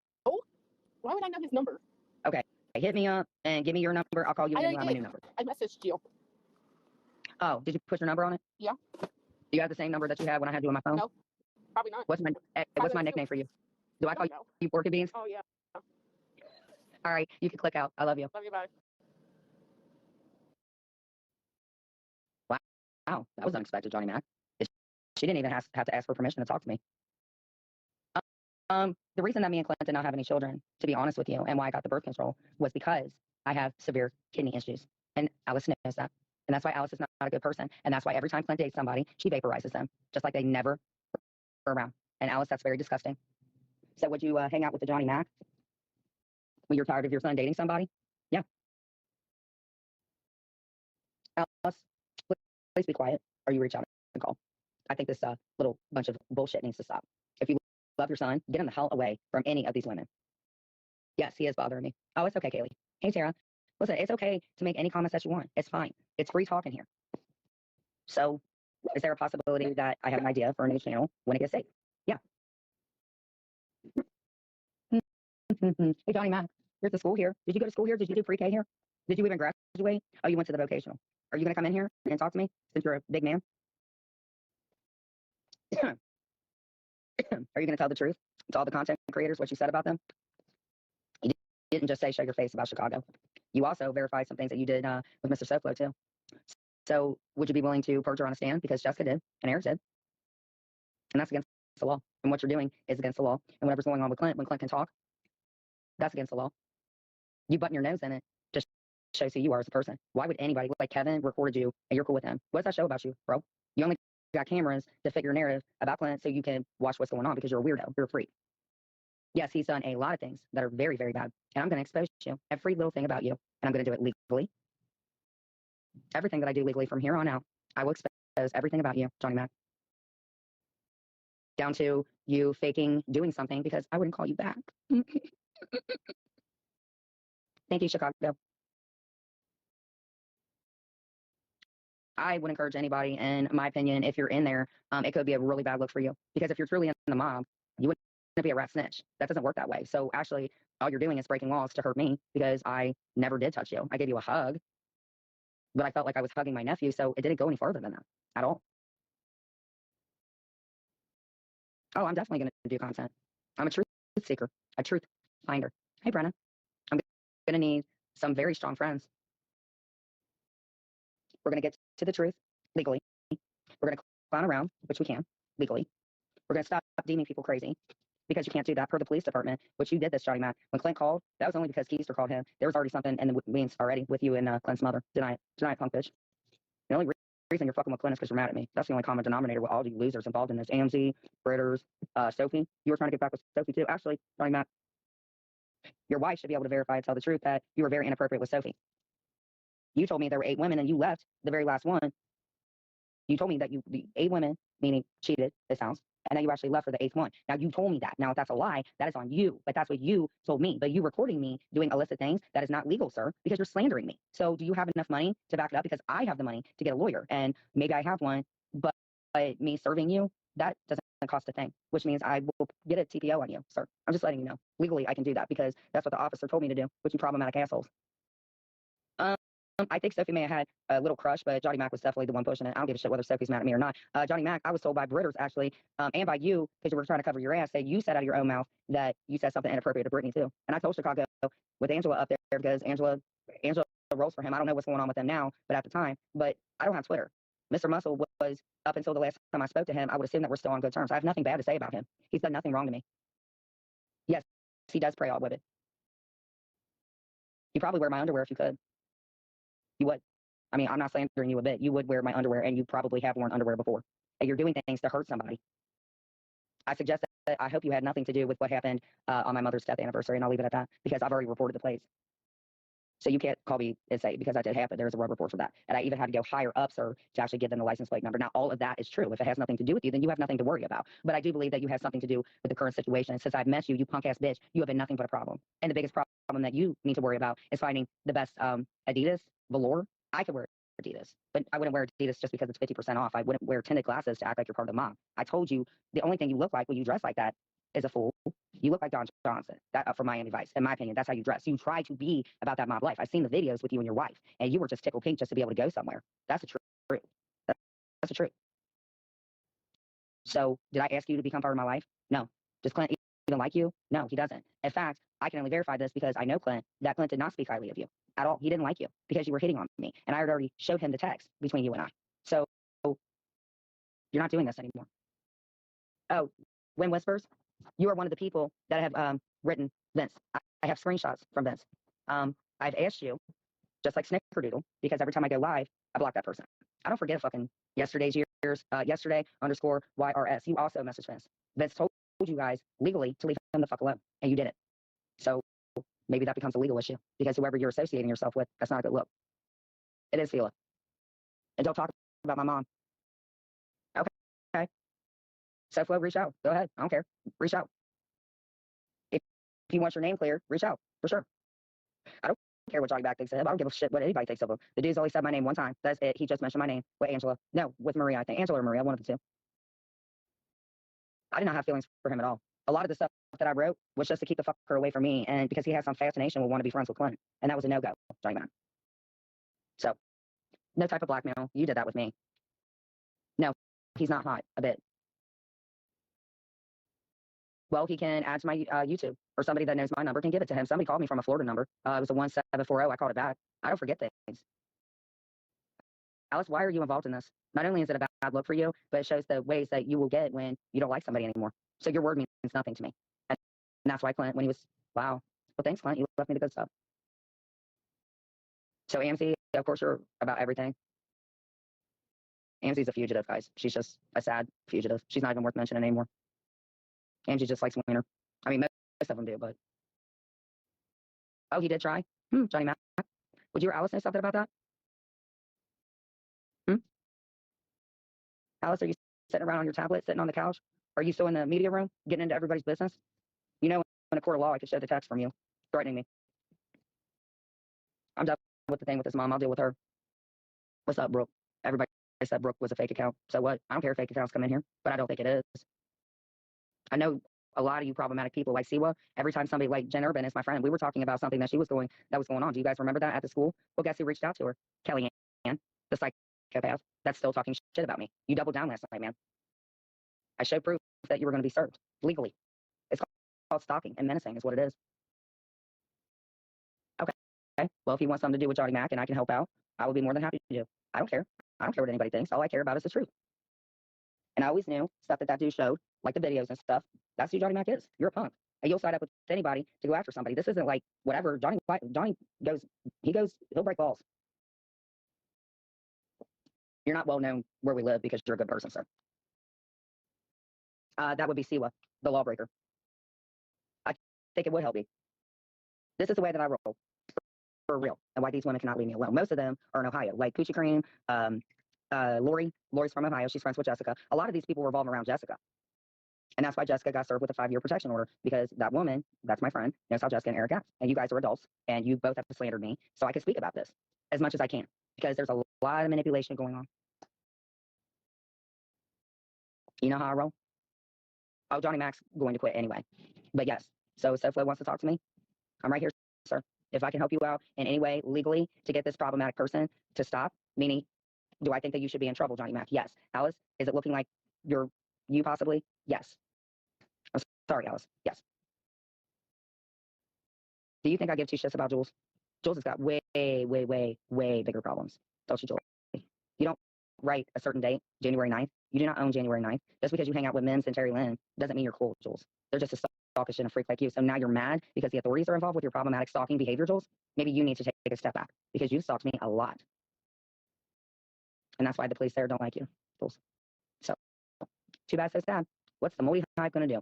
Why would I know his number? Okay, hit me up and give me your number. I'll call you and you have my new number. I messaged you. Oh, did you put your number on it? Yeah. Do you have the same number that you had when I had you on my phone? No, probably not. What's my nickname for you? Do I call you Porky Beans? Oh, yeah. All right, you can click out. I love you. Love you, bye. Wow, that was unexpected, Johnny Mac. She didn't even have to ask for permission to talk to me. The reason that me and Clint did not have any children, to be honest with you, and why I got the birth control was because I have severe kidney issues. And Alice knows that. And that's why Alice is not a good person. And that's why every time Clint dates somebody, she vaporizes them, just like they never were around. And Alice, that's very disgusting. So would you hang out with the Johnny Mac when you're tired of your son dating somebody? Yeah. Alice, please be quiet or you reach out and call. I think this little bunch of bullshit needs to stop. If you love your son, get him the hell away from any of these women. Yes, he is bothering me. Oh, it's okay, Kaylee. Hey, Tara. Listen, it's okay to make any comments that you want. It's fine. It's free talking here. So is there a possibility that I have an idea for a new channel when it gets safe? Yeah. Hey, Johnny Mac, you're at the school here. Did you go to school here? Did you do pre-K here? Did you even graduate? Oh, you went to the vocational. Are you going to come in here and talk to me since you're a big man? Are you going to tell the truth to all the content creators what you said about them? You didn't just say show your face about Chicago. You also verified some things that you did with Mr. SoFlo too. So would you be willing to perjure on a stand? Because Jessica did and Eric did. And that's against the law. And what you're doing is against the law. And whatever's going on with Clint, when Clint can talk, that's against the law. You button your nose in it just shows who you are as a person. Why would anybody, like Kevin, recorded you and you're cool with him? What does that show about you, bro? You only got cameras to fit your narrative about Clint so you can watch what's going on because you're a weirdo. You're a freak. Yes, he's done a lot of things that are very, very bad. And I'm going to expose you, every little thing about you. And I'm going to do it legally. Everything that I do legally from here on out, I will expose everything about you, Johnny Mac. Down to you faking doing something because I wouldn't call you back. Thank you, Chicago. I would encourage anybody, in my opinion, if you're in there, it could be a really bad look for you. Because if you're truly in the mob, you wouldn't be a rat snitch. That doesn't work that way. So actually, all you're doing is breaking laws to hurt me because I never did touch you. I gave you a hug, but I felt like I was hugging my nephew, so it didn't go any further than that at all. Oh, I'm definitely going to do content. I'm a truth seeker, a truth finder. Hey, Brenna, I'm going to need some very strong friends. We're going to get to the truth legally. We're going to clown around, which we can legally. We're going to stop deeming people crazy because you can't do that per the police department, which you did this, Johnny Mac. When Clint called, that was only because Keister called him. There was already something in the wings already with you and Clint's mother. Deny it, punk bitch. The only reason you're fucking with Clint is because you're mad at me. That's the only common denominator with all you losers involved in this. AMZ, Britters, Sophie. You were trying to get back with Sophie too. Actually, Johnny Mac, your wife should be able to verify and tell the truth that you were very inappropriate with Sophie. You told me there were 8 women and you left the very last one. You told me that the 8 women, meaning cheated, this sounds, and then you actually left for the 8th one. Now, you told me that. Now, if that's a lie, that is on you. But that's what you told me. But you recording me doing illicit things, that is not legal, sir, because you're slandering me. So do you have enough money to back it up? Because I have the money to get a lawyer, and maybe I have one, but me serving you, that doesn't cost a thing, which means I will get a TPO on you, sir. I'm just letting you know. Legally, I can do that because that's what the officer told me to do, which you problematic assholes. I think Sophie may have had a little crush, but Johnny Mac was definitely the one pushing it. I don't give a shit whether Sophie's mad at me or not. Johnny Mac, I was told by Britters, actually, and by you, because you were trying to cover your ass, that you said out of your own mouth that you said something inappropriate to Brittany, too. And I told Chicago with Angela up there because Angela rolls for him. I don't know what's going on with them now, but at the time, but I don't have Twitter. Mr. Muscle was, up until the last time I spoke to him, I would assume that we're still on good terms. I have nothing bad to say about him. He's done nothing wrong to me. Yes, he does pray all with it. You probably wear my underwear if you could. You would. I mean, I'm not slandering you a bit. You would wear my underwear, and you probably have worn underwear before. And you're doing things to hurt somebody. I suggest that I hope you had nothing to do with what happened on my mother's death anniversary, and I'll leave it at that because I've already reported the plates. So you can't call me and say, because that did happen, there's a web report for that. And I even had to go higher up, sir, to actually give them the license plate number. Now, all of that is true. If it has nothing to do with you, then you have nothing to worry about. But I do believe that you have something to do with the current situation. And since I've met you, you punk-ass bitch, you have been nothing but a problem. And the biggest problem that you need to worry about is finding the best Adidas velour. I could wear Adidas, but I wouldn't wear Adidas just because it's 50% off. I wouldn't wear tinted glasses to act like you're part of the mob. I told you the only thing you look like when you dress like that is a fool. You look like Don Johnson. That, for Miami Vice, in my opinion, that's how you dress. You try to be about that mob life. I've seen the videos with you and your wife, and you were just tickled pink just to be able to go somewhere. That's the truth. That's the truth. So, did I ask you to become part of my life? No. Does Clint even like you? No, he doesn't. In fact, I can only verify this because I know Clint, that Clint did not speak highly of you at all. He didn't like you because you were hitting on me, and I had already showed him the text between you and I. So, you're not doing this anymore. Oh, Win Whispers, you are one of the people that have written Vince. I have screenshots from Vince. I've asked you, just like Snickerdoodle, because every time I go live, I block that person. I don't forget fucking yesterday _ YRS. You also messaged Vince. Vince told you guys legally to leave him the fuck alone, and you didn't. So maybe that becomes a legal issue because whoever you're associating yourself with, that's not a good look. It is, Fila. And don't talk about my mom. Okay. So Flo, reach out. Go ahead. I don't care. Reach out. If you want your name clear, reach out for sure. I don't care what Johnny Back thinks of him. I don't give a shit what anybody thinks of him. The dude's only said my name one time. That's it. He just mentioned my name with Angela. No, with Maria, I think. Angela or Maria, one of the two. I did not have feelings for him at all. A lot of the stuff that I wrote was just to keep the fucker away from me, and because he has some fascination with wanting to be friends with Clint. And that was a no-go, Johnny Back. So, no type of blackmail. You did that with me. No, he's not hot a bit. Well, he can add to my YouTube, or somebody that knows my number can give it to him. Somebody called me from a Florida number. It was a 1740. I called it back. I don't forget things. Alice, why are you involved in this? Not only is it a bad look for you, but it shows the ways that you will get when you don't like somebody anymore. So your word means nothing to me. And that's why Clint, when he was, wow. Well, thanks, Clint. You left me the good stuff. So AMC, of course, you're about everything. AMC's a fugitive, guys. She's just a sad fugitive. She's not even worth mentioning anymore. AMC just likes Wiener. I mean, most of them do, but. Oh, he did try? Johnny Mac. Would you or Alice know something about that? Alice, are you sitting around on your tablet, sitting on the couch? Are you still in the media room, getting into everybody's business? You know, in a court of law, I could show the text from you, threatening me. I'm done with the thing with this mom. I'll deal with her. What's up, Brooke? Everybody said Brooke was a fake account. So what? I don't care if fake accounts come in here, but I don't think it is. I know a lot of you problematic people like Siwa. Every time somebody like Jen Urban is my friend, we were talking about something that was going on. Do you guys remember that at the school? Well, guess who reached out to her? Kellyanne, the psychopath that's still talking shit about me. You doubled down last night, man. I showed proof that you were going to be served legally. It's called stalking and menacing is what it is. Okay. Well, if you want something to do with Johnny Mac and I can help out, I would be more than happy to do. I don't care. I don't care what anybody thinks. All I care about is the truth. And I always knew stuff that dude showed, like the videos and stuff. That's who Johnny Mac is. You're a punk. And you'll side up with anybody to go after somebody. This isn't like whatever. Johnny he'll break balls. You're not well known where we live because you're a good person, sir. That would be Siwa, the lawbreaker. I think it would help me. This is the way that I roll. For real, and why these women cannot leave me alone. Most of them are in Ohio, like Coochie Cream, Lori's from Ohio. She's friends with Jessica. A lot of these people revolve around Jessica. And that's why Jessica got served with a 5-year protection order, because that woman, that's my friend, knows how Jessica and Eric acts. And you guys are adults, and you both have slandered me, so I can speak about this as much as I can, because there's a lot of manipulation going on. You know how I roll? Oh, Johnny Mac's going to quit anyway. But yes, so Flo wants to talk to me. I'm right here, sir. If I can help you out in any way legally to get this problematic person to stop, meaning, do I think that you should be in trouble, Johnny Mac? Yes. Alice, is it looking like you possibly? Yes. I'm sorry, Alice. Yes. Do you think I give two shits about Jules? Jules has got way, way, way, way bigger problems. Don't you, Jules? You don't write a certain date, January 9th. You do not own January 9th. Just because you hang out with Mims and Terry Lynn doesn't mean you're cool, Jules. They're just a stalkish and a freak like you. So now you're mad because the authorities are involved with your problematic stalking behavior, Jules. Maybe you need to take a step back because you've stalked me a lot. And that's why the police there don't like you, Jules. So, too bad, so sad. What's the Molly Hive going to do?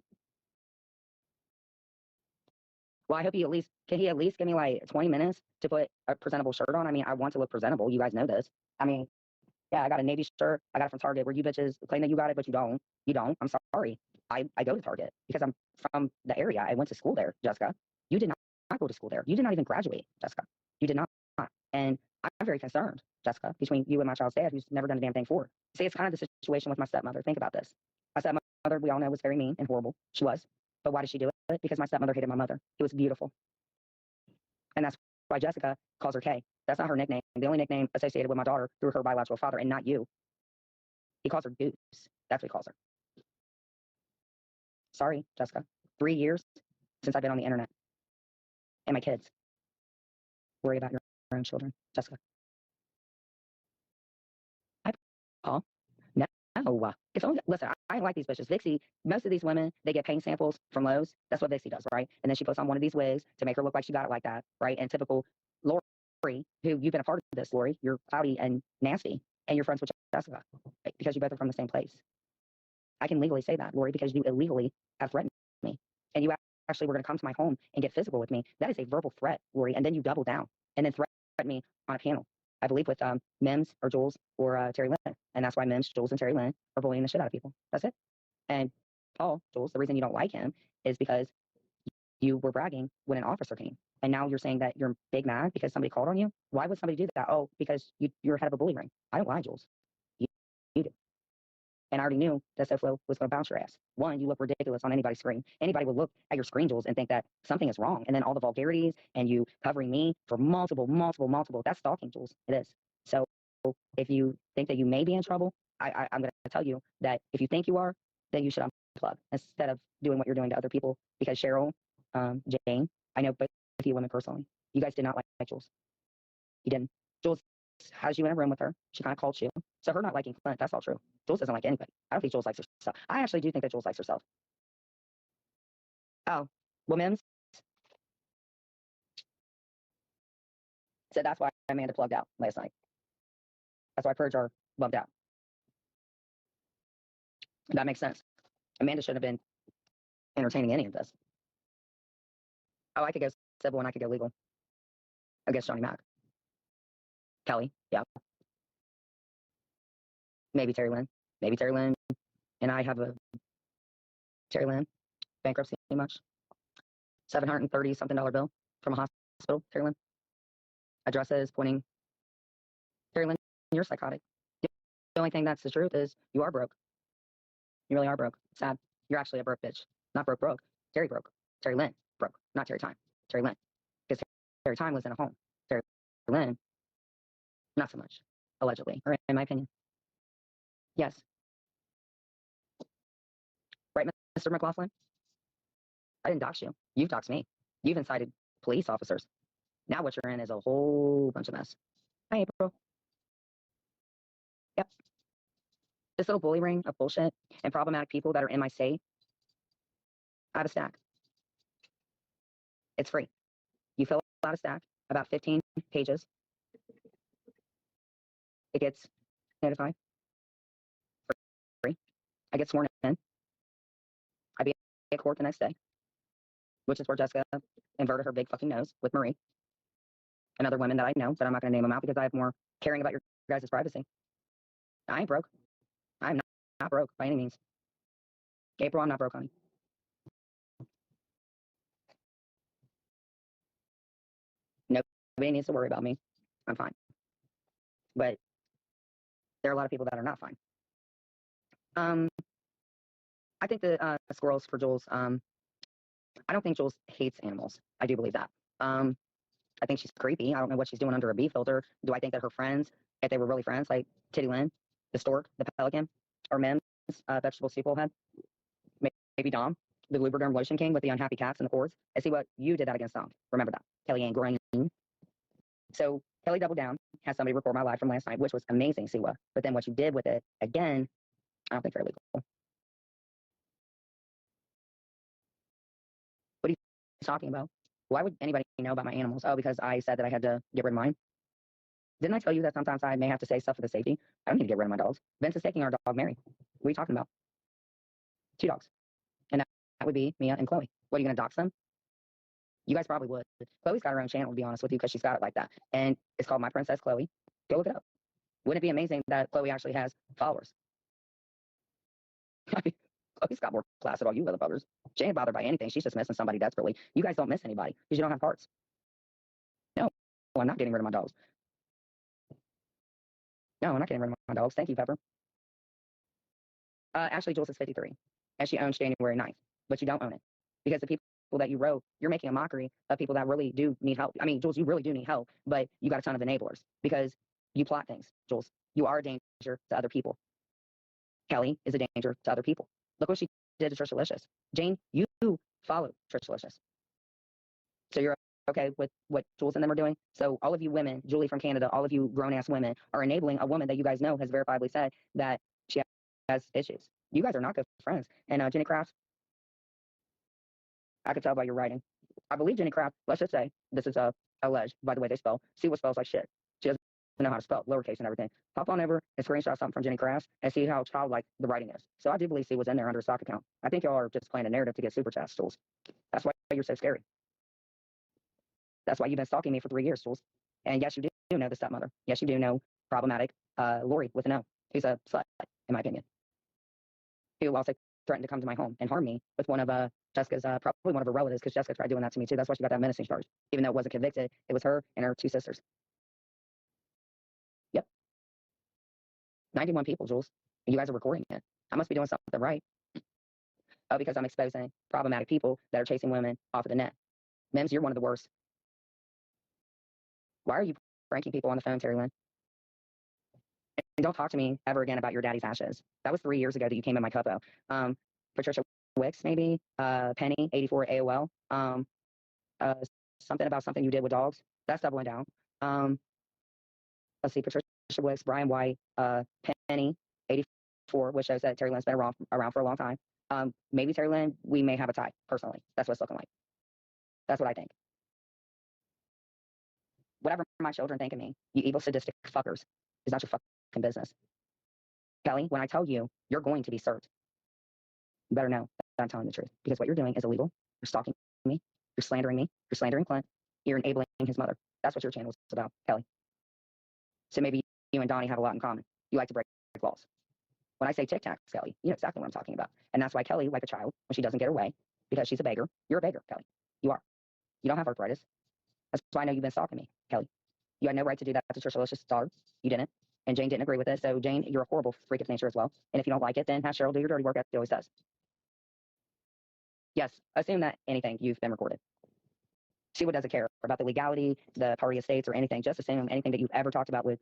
Well, I hope can he at least give me like 20 minutes to put a presentable shirt on? I mean, I want to look presentable. You guys know this. I mean, yeah, I got a Navy shirt. I got it from Target where you bitches claim that you got it, but you don't. You don't. I'm sorry. I go to Target because I'm from the area. I went to school there, Jessica. You did not go to school there. You did not even graduate, Jessica. You did not. And I'm very concerned, Jessica, between you and my child's dad, who's never done a damn thing for her. See, it's kind of the situation with my stepmother. Think about this. My stepmother, we all know, was very mean and horrible. She was. But why did she do it? Because my stepmother hated my mother. It was beautiful. And that's why Jessica calls her Kay. That's not her nickname. The only nickname associated with my daughter through her biological father and not you. He calls her Goose. That's what he calls her. Sorry, Jessica. 3 years since I've been on the internet. And my kids. Worry about your own children, Jessica. Hi, Paul. No. It's only, listen, I like these bitches. Vixie, most of these women, they get paint samples from Lowe's. That's what Vixie does, right? And then she puts on one of these wigs to make her look like she got it like that, right? And typical Lori, who you've been a part of this, Lori, you're cloudy and nasty, and you're friends with Jessica because you both are from the same place. I can legally say that, Lori, because you illegally have threatened me. And you actually were going to come to my home and get physical with me. That is a verbal threat, Lori. And then you double down and then threaten me on a panel. I believe with Mims or Jules or Terry Lynn. And that's why Mims, Jules, and Terry Lynn are bullying the shit out of people. That's it. And Paul, Jules, the reason you don't like him is because you were bragging when an officer came. And now you're saying that you're big mad because somebody called on you? Why would somebody do that? Oh, because you're head of a bully ring. I don't lie, Jules. You do. And I already knew that SoFlo was going to bounce your ass. One, you look ridiculous on anybody's screen. Anybody would look at your screen, Jules, and think that something is wrong. And then all the vulgarities and you covering me for multiple, that's stalking, Jules. It is. So if you think that you may be in trouble, I'm going to tell you that if you think you are, then you should unplug instead of doing what you're doing to other people. Because Cheryl, Jane, I know both of you women personally. You guys did not like Jules. You didn't. Jules has you in a room with her. She kind of called you. So her not liking Clint, that's all true. Jules doesn't like anybody. I don't think Jules likes herself. I actually do think that Jules likes herself. Oh, well, Mims said that's why Amanda plugged out last night. That's why Purge are bumped out. That makes sense. Amanda shouldn't have been entertaining any of this. Oh, I could go civil and I could go legal against Johnny Mac. Kelly, yeah. Maybe Terry Lynn. Maybe Terry Lynn and I have a Terry Lynn bankruptcy much. $730 something bill from a hospital, Terry Lynn. Addresses pointing, Terry Lynn, you're psychotic. The only thing that's the truth is you are broke. You really are broke. Sad. You're actually a broke bitch. Not broke. Terry broke. Terry Lynn broke. Not Terry Time. Terry Lynn. Because Terry Time was in a home. Terry Lynn, not so much. Allegedly, or in my opinion. Yes. Right, Mr. McLaughlin? I didn't dox you. You've doxed me. You've incited police officers. Now what you're in is a whole bunch of mess. Hi, April. Yep. This little bully ring of bullshit and problematic people that are in my state, I have a stack. It's free. You fill out a stack, about 15 pages. It gets notified. Free. I get sworn in. I be at court the next day, which is where Jessica inverted her big fucking nose with Marie and other women that I know, but I'm not going to name them out because I have more caring about your guys' privacy. I ain't broke. I'm not broke by any means. April, I'm not broke, honey. Nobody needs to worry about me. I'm fine. But there are a lot of people that are not fine. I think the squirrels for Jules, I don't think Jules hates animals. I do believe that. I think she's creepy. I don't know what she's doing under a bee filter. Do I think that her friends, if they were really friends, like Titty Lynn, the stork, the pelican, or Mims, vegetable steeple head, maybe Dom, the Lubriderm lotion king with the unhappy cats and the cords. I see what you did that against Dom. Remember that. Kellyanne Green. So Kelly doubled down, had somebody record my live from last night, which was amazing, Siwa. But then what you did with it, again, I don't think very legal. What are you talking about? Why would anybody know about my animals? Oh, because I said that I had to get rid of mine. Didn't I tell you that sometimes I may have to say stuff for the safety? I don't need to get rid of my dogs. Vince is taking our dog, Mary. What are you talking about? 2 dogs. And that would be Mia and Chloe. What, are you going to dox them? You guys probably would. Chloe's got her own channel, to be honest with you, because she's got it like that. And it's called My Princess Chloe. Go look it up. Wouldn't it be amazing that Chloe actually has followers? I mean, Chloe's got more class than all you other brothers. She ain't bothered by anything. She's just missing somebody desperately. You guys don't miss anybody because you don't have hearts. No, I'm not getting rid of my dogs. No, I'm not getting rid of my dogs. Thank you, Pepper. Actually, Jules is 53, and she owns January 9th, but you don't own it because the people that you wrote, you're making a mockery of people that really do need help. I mean, Jules, you really do need help, but you got a ton of enablers because you plot things, Jules. You are a danger to other people. Kelly is a danger to other people. Look what she did to Trisha Licious. Jane, you followed Trisha Licious. So you're okay with what Jules and them are doing? So all of you women, Julie from Canada, all of you grown-ass women are enabling a woman that you guys know has verifiably said that she has issues. You guys are not good friends. And Jenny Craft, I could tell by your writing. I believe Jenny Craft, let's just say, this is alleged by the way they spell. See what spells like shit. She doesn't know how to spell, lowercase and everything. Pop on over and screenshot something from Jenny Craft and see how childlike the writing is. So I do believe C was in there under a stock account. I think y'all are just playing a narrative to get super chats, Jules. That's why you're so scary. That's why you've been stalking me for 3 years, Jules. And yes, you do know the stepmother. Yes, you do know problematic Lori with an O, who's a slut, in my opinion. Who also threatened to come to my home and harm me with one of Jessica's, probably one of her relatives, because Jessica tried doing that to me too. That's why she got that menacing charge. Even though it wasn't convicted, it was her and her 2 sisters. Yep. 91 people, Jules. And you guys are recording it. I must be doing something right. Oh, because I'm exposing problematic people that are chasing women off of the net. Mims, you're one of the worst. Why are you pranking people on the phone, Terry Lynn? And don't talk to me ever again about your daddy's ashes. That was 3 years ago that you came in my cupo. Patricia Wicks, maybe, Penny, 84 AOL. Uh, something about something you did with dogs. That's doubling down. Let's see, Patricia Wicks, Brian White, Penny, 84, which shows that Terry Lynn's been around for a long time. Maybe Terry Lynn, we may have a tie, personally. That's what it's looking like. That's what I think. Whatever my children think of me, you evil, sadistic fuckers, is not your fucking business. Kelly, when I tell you, you're going to be served. You better know that I'm telling the truth, because what you're doing is illegal. You're stalking me. You're slandering me. You're slandering Clint. You're enabling his mother. That's what your channel is about, Kelly. So maybe you and Donnie have a lot in common. You like to break laws. When I say tic tacs, Kelly, you know exactly what I'm talking about. And that's why Kelly, like a child, when she doesn't get her way, because she's a beggar, you're a beggar, Kelly. You are. You don't have arthritis. That's why I know you've been stalking me, Kelly. You had no right to do that to Trisha Licious' daughter. You didn't. And Jane didn't agree with it. So, Jane, you're a horrible freak of nature as well. And if you don't like it, then have Cheryl do your dirty work as she always does. Yes, assume that anything you've been recorded. She doesn't care about the legality, the party estates, or anything. Just assume anything that you've ever talked about with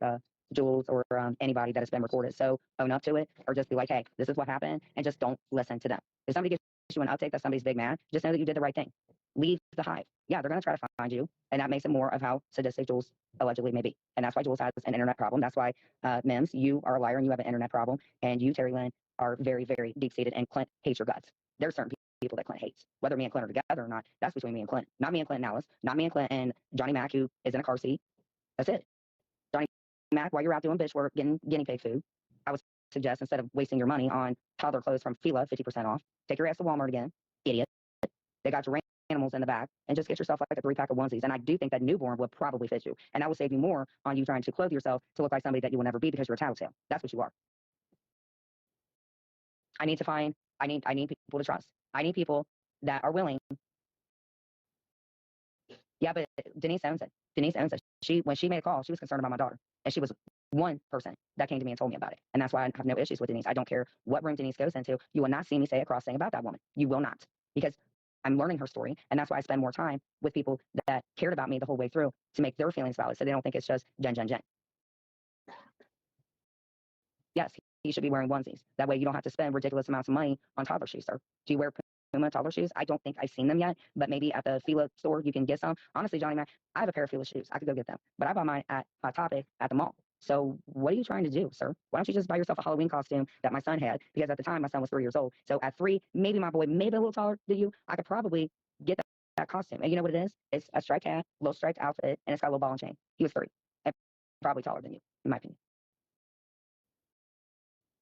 Jules or anybody that has been recorded. So own up to it, or just be like, hey, this is what happened, and just don't listen to them. If somebody gives you an update that somebody's big mad, just know that you did the right thing. Leave the hive. Yeah, they're going to try to find you, and that makes it more of how sadistic Jules allegedly may be. And that's why Jules has an internet problem. That's why, Mims, you are a liar and you have an internet problem. And you, Terry Lynn, are very, very deep-seated, and Clint hates your guts. There's certain people that Clint hates. Whether me and Clint are together or not, that's between me and Clint. Not me and Clint and Alice. Not me and Clint and Johnny Mac, who is in a car seat. That's it. Johnny Mac, while you're out doing bitch work, getting guinea pig food, I would suggest instead of wasting your money on toddler clothes from Fila, 50% off, take your ass to Walmart again, idiot. They got your animals in the back, and just get yourself like a 3-pack of onesies. And I do think that newborn would probably fit you. And that will save you more on you trying to clothe yourself to look like somebody that you will never be because you're a tattletale. That's what you are. I need people to trust. I need people that are willing. Yeah, but Denise owns it. Denise owns it. When she made a call, she was concerned about my daughter. And she was one person that came to me and told me about it. And that's why I have no issues with Denise. I don't care what room Denise goes into. You will not see me say a cross thing about that woman. You will not. Because I'm learning her story. And that's why I spend more time with people that cared about me the whole way through to make their feelings valid so they don't think it's just Jen. Yes, he should be wearing onesies. That way you don't have to spend ridiculous amounts of money on toddler shoes, sir. Do you wear Puma toddler shoes. I don't think I've seen them yet, but maybe at the Fila store you can get some. Honestly, Johnny Mac, I have a pair of Fila shoes. I could go get them, but I bought mine at Hot Topic at the mall. So what are you trying to do, sir? Why don't you just buy yourself a Halloween costume that my son had? Because at the time my son was 3 years old. So at 3, maybe my boy maybe a little taller than you. I could probably get that costume. And you know what it is? It's a striped hat, little striped outfit, and it's got a little ball and chain. He was 3, and probably taller than you, in my opinion.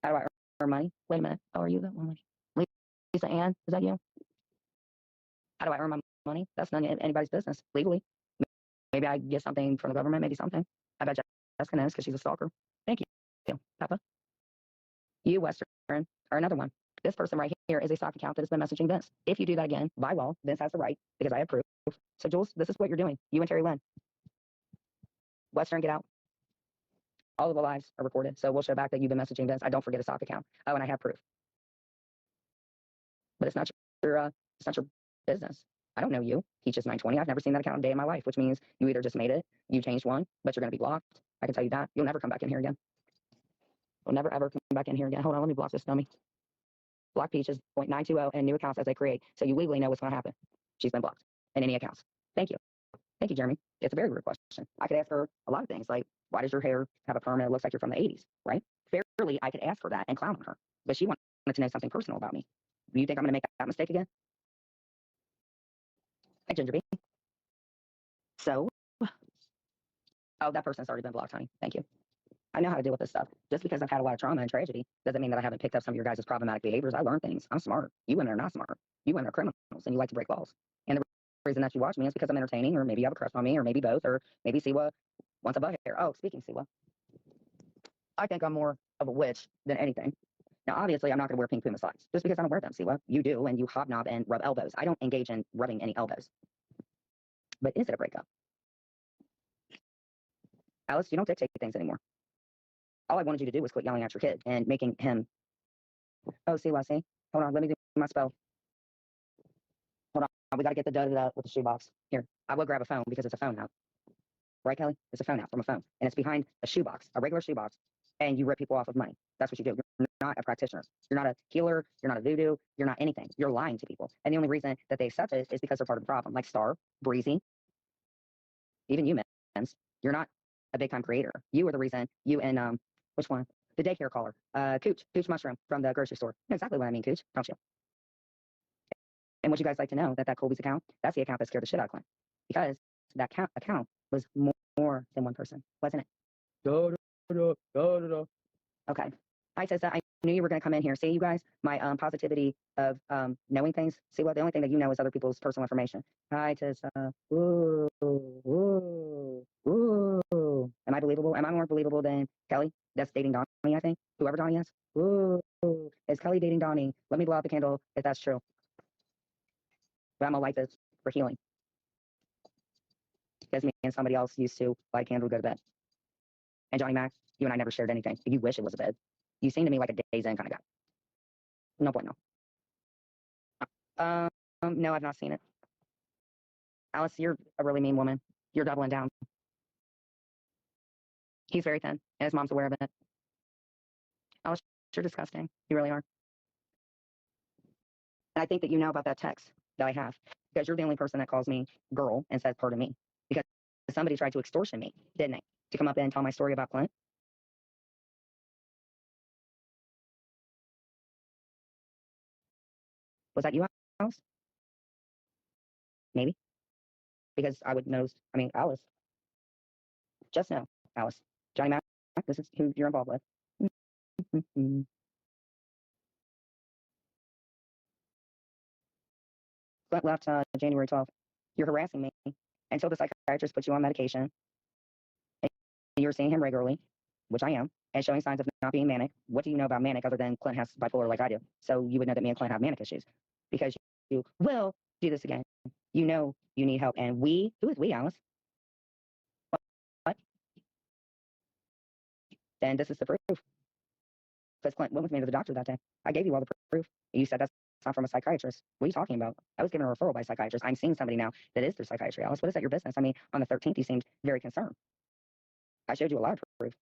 How do I earn money? Wait a minute. Oh, are you that one? Lisa Ann, is that you? How do I earn my money? That's none of anybody's business legally. Maybe I get something from the government, maybe something. I bet Jessica knows because she's a stalker. Thank you, Papa. You, Western, are another one. This person right here is a stock account that has been messaging Vince. If you do that again, by law, Vince has the right because I have proof. So, Jules, this is what you're doing. You and Terry Lynn. Western, get out. All of the lives are recorded, so we'll show back that you've been messaging Vince. I don't forget a stock account. Oh, and I have proof. But it's not your business. I don't know you. Peaches 920. I've never seen that account a day in my life, which means you either just made it, you changed one, but you're going to be blocked. I can tell you that. You'll never come back in here again. You'll never, ever come back in here again. Hold on, let me block this dummy. Block Peaches 0.920 and new accounts as they create, so you legally know what's going to happen. She's been blocked in any accounts. Thank you. Thank you, Jeremy. It's a very rude question. I could ask her a lot of things, like, why does your hair have a perm and it looks like you're from the 80s, right? Fairly, I could ask her that and clown on her, but she wanted to know something personal about me. Do you think I'm going to make that mistake again? Hey, Ginger Bee. So, oh, that person's already been blocked, honey. Thank you. I know how to deal with this stuff. Just because I've had a lot of trauma and tragedy doesn't mean that I haven't picked up some of your guys' problematic behaviors. I learned things. I'm smart. You women are not smart. You women are criminals and you like to break laws. And the reason that you watch me is because I'm entertaining, or maybe you have a crush on me, or maybe both, or maybe Siwa wants a butt hair. Oh, speaking Siwa, I think I'm more of a witch than anything. Now, obviously, I'm not going to wear pink Puma slides just because I don't wear them, Siwa. You do, and you hobnob and rub elbows. I don't engage in rubbing any elbows. But is it a breakup? Alice, you don't dictate things anymore. All I wanted you to do was quit yelling at your kid and making him. Oh, Siwa, see? Hold on, let me do my spell. Hold on, we got to get the da-da-da with the shoebox. Here, I will grab a phone because it's a phone now. Right, Kelly? It's a phone now from a phone. And it's behind a shoebox, a regular shoebox, and you rip people off of money. That's what you do. You're not a practitioner. You're not a healer. You're not a voodoo. You're not anything. You're lying to people. And the only reason that they accept it is because they're part of the problem. Like Star, Breezy, even you, Men's. You're not a big-time creator. You are the reason. You and, which one? The daycare caller. Cooch Mushroom from the grocery store. You know exactly what I mean, Cooch, don't you? And would you guys like to know that Colby's account, that's the account that scared the shit out of Clint. Because that account was more than one person, wasn't it? Okay. Hi, Tessa. I knew you were going to come in here. See, you guys, my positivity of knowing things. See, what the only thing that you know is other people's personal information. Hi, Tessa. Ooh, ooh, ooh. Am I believable? Am I more believable than Kelly? That's dating Donnie, I think. Whoever Donnie is. Ooh, is Kelly dating Donnie? Let me blow out the candle if that's true. But I'm gonna light this for healing. Because me and somebody else used to light candle to go to bed. And Johnny Mac, you and I never shared anything. You wish it was a bed. You seem to me like a Days Inn kind of guy. No point, no. No, I've not seen it. Alice, you're a really mean woman. You're doubling down. He's very thin, and his mom's aware of it. Alice, you're disgusting. You really are. And I think that you know about that text that I have, because you're the only person that calls me girl and says pardon me. Because somebody tried to extortion me, didn't they? To come up and tell my story about Clint. Was that you, Alice? Maybe. Because I would know, I mean, Alice. Just know, Alice. Johnny Mac, this is who you're involved with. Clint left January 12th. You're harassing me until the psychiatrist puts you on medication. And you're seeing him regularly, which I am, and showing signs of not being manic. What do you know about manic other than Clint has bipolar like I do? So you would know that me and Clint have manic issues. Because you will do this again. You know you need help. And we, who is we, Alice? What? Then this is the proof. Because Clint went with me to the doctor that day. I gave you all the proof. You said that's not from a psychiatrist. What are you talking about? I was given a referral by a psychiatrist. I'm seeing somebody now that is through psychiatry. Alice, what is that your business? I mean, on the 13th, you seemed very concerned. I showed you a lot of proof.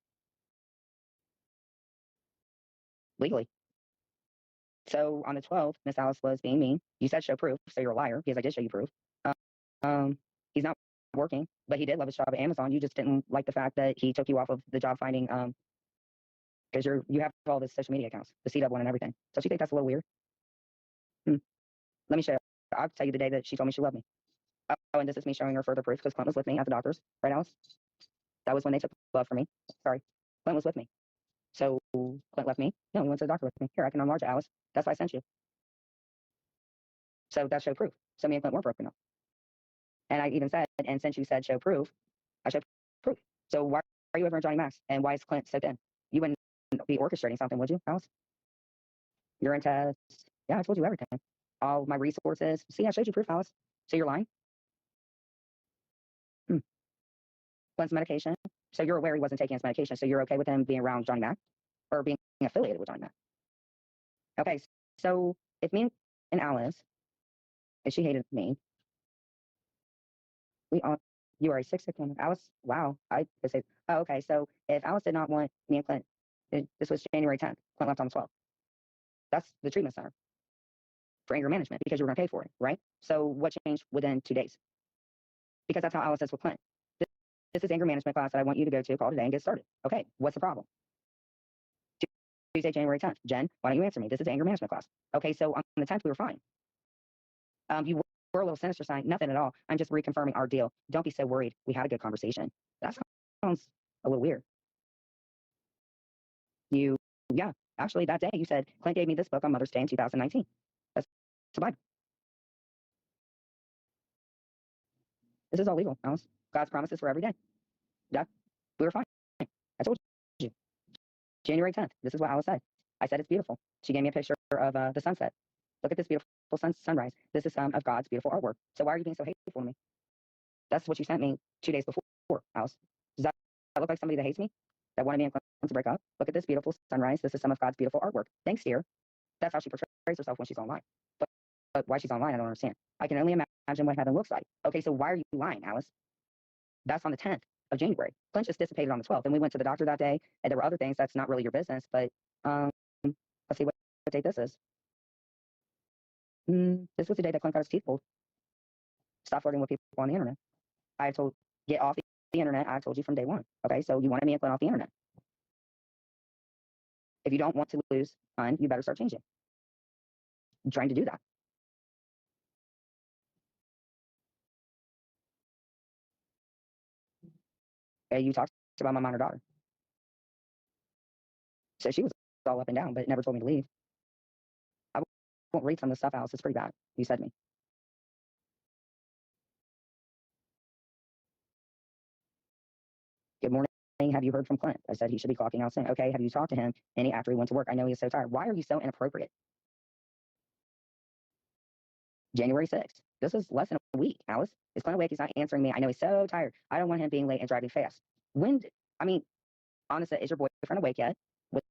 Legally. So on the 12th, Miss Alice was being mean. You said show proof, so you're a liar because I did show you proof. He's not working, but he did love his job at Amazon. You just didn't like the fact that he took you off of the job finding because you have all the social media accounts, the CW one and everything. So she think that's a little weird. Let me show you. I'll tell you the day that she told me she loved me. Oh, and this is me showing her further proof because Clint was with me at the doctor's, right, Alice? That was when they took love from me. Sorry, Clint was with me. So Clint left me. No, he went to the doctor with me. Here, I can enlarge it, Alice. That's why I sent you. So that showed proof. So me and Clint weren't broken up. And I even said, and since you said show proof, I showed proof. So why are you over in Johnny Max? And why is Clint so thin? You wouldn't be orchestrating something, would you, Alice? Urine tests. Yeah, I told you everything. All my resources. See, I showed you proof, Alice. So you're lying? Clint's medication. So you're aware he wasn't taking his medication. So you're okay with him being around Johnny Mac or being affiliated with Johnny Mac? Okay, so if me and Alice, if she hated me, we all, you are a 6'6" woman. Alice, wow. I could say, oh, okay. So if Alice did not want me and Clint, this was January 10th. Clint left on the 12th. That's the treatment center for anger management because you were going to pay for it, right? So what changed within 2 days? Because that's how Alice is with Clint. This is anger management class that I want you to go to, call today and get started. Okay, what's the problem? Tuesday, January 10th. Jen, why don't you answer me? This is anger management class. Okay, so on the 10th, we were fine. You were a little sinister sign. Nothing at all. I'm just reconfirming our deal. Don't be so worried. We had a good conversation. That sounds a little weird. Yeah, actually, that day you said, Clint gave me this book on Mother's Day in 2019. That's the Bible. This is all legal, Alice. God's promises for every day. Yeah, we were fine. I told you. January 10th. This is what Alice said. I said it's beautiful. She gave me a picture of the sunset. Look at this beautiful sunrise. This is some of God's beautiful artwork. So why are you being so hateful to me? That's what you sent me 2 days before, Alice. Does that look like somebody that hates me? That wanted me and Clint to break up? Look at this beautiful sunrise. This is some of God's beautiful artwork. Thanks, dear. That's how she portrays herself when she's online. But why she's online, I don't understand. I can only imagine what heaven looks like. Okay, so why are you lying, Alice? That's on the 10th of January. Clint just dissipated on the 12th, and we went to the doctor that day, and there were other things that's not really your business, but let's see what date this is. This was the day that Clint got his teeth pulled. Stop flirting with people on the internet. I told, get off the internet. I told you from day one. Okay, so you wanted me and Clint off the internet. If you don't want to lose time, you better start changing. I'm trying to do that. Okay, you talked about my minor daughter. So she was all up and down, but never told me to leave. I won't read some of the stuff, Alice. It's pretty bad. You said me. Good morning. Have you heard from Clint? I said he should be clocking out soon. Okay, have you talked to him any after he went to work? I know he's so tired. Why are you so inappropriate? January 6th. This is less than a week, Alice. Is Clint awake? He's not answering me. I know he's so tired. I don't want him being late and driving fast. I mean, honestly, is your boyfriend awake yet? With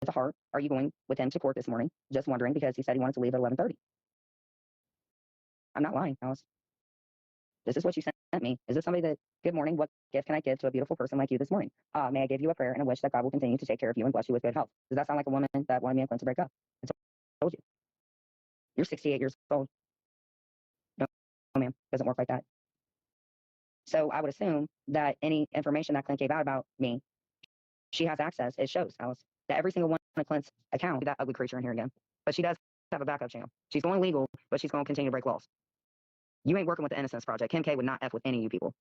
a heart, are you going with him to court this morning? Just wondering because he said he wanted to leave at 11:30. I'm not lying, Alice. This is what you sent me. Is this somebody that, good morning, what gift can I give to a beautiful person like you this morning? May I give you a prayer and a wish that God will continue to take care of you and bless you with good health? Does that sound like a woman that wanted me and Clint to break up? I told you. You're 68 years old. No, ma'am, doesn't work like that. So I would assume that any information that Clint gave out about me, she has access. It shows, Alice, that every single one of Clint's accounts, that ugly creature in here again. But she does have a backup channel. She's going legal, but she's going to continue to break laws. You ain't working with the Innocence Project. Kim K would not F with any of you people.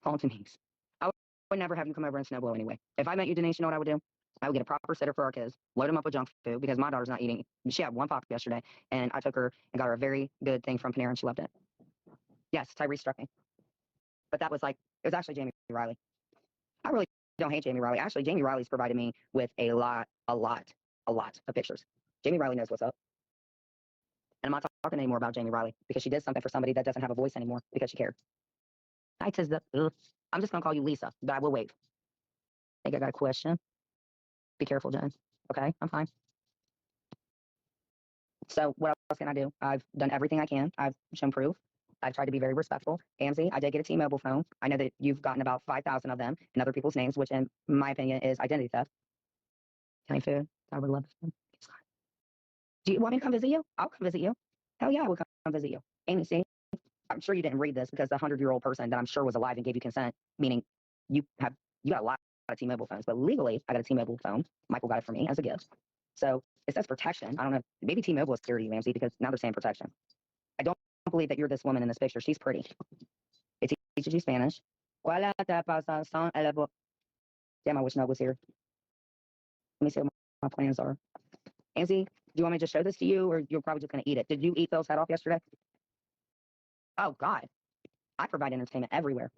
Haunting memes. I would never have you come over and snowblow anyway. If I met you, Denise, you know what I would do? I would get a proper sitter for our kids, load them up with junk food because my daughter's not eating. She had one pop yesterday, and I took her and got her a very good thing from Panera, and she loved it. Yes, Tyrese struck me. But that was like, it was actually Jamie Riley. I really don't hate Jamie Riley. Actually, Jamie Riley's provided me with a lot of pictures. Jamie Riley knows what's up. And I'm not talking anymore about Jamie Riley because she did something for somebody that doesn't have a voice anymore because she cared. I'm just going to call you Lisa, but I will wait. I think I got a question. Be careful, Jen. Okay, I'm fine. So what else can I do? I've done everything I can. I've shown proof. I've tried to be very respectful. Amzi, I did get a T-Mobile phone. I know that you've gotten about 5,000 of them in other people's names, which in my opinion is identity theft. Can I food? I would love food. Do you want me to come visit you? I'll come visit you. Hell yeah, I will come visit you. Amy, see, I'm sure you didn't read this because the 100-year-old person that I'm sure was alive and gave you consent, meaning you got a lot of T-Mobile phones, but legally I got a T-Mobile phone. Michael got it for me as a gift. So it says protection. I don't know. Maybe T-Mobile is scared of you, Ramsey, because now they're saying protection. I don't believe that you're this woman in this picture. She's pretty. It teaches you Spanish. Damn, I wish Nug was here. Let me see what my plans are. Angie, do you want me to just show this to you, or you're probably just going to eat it? Did you eat Phil's head off yesterday? Oh, God. I provide entertainment everywhere.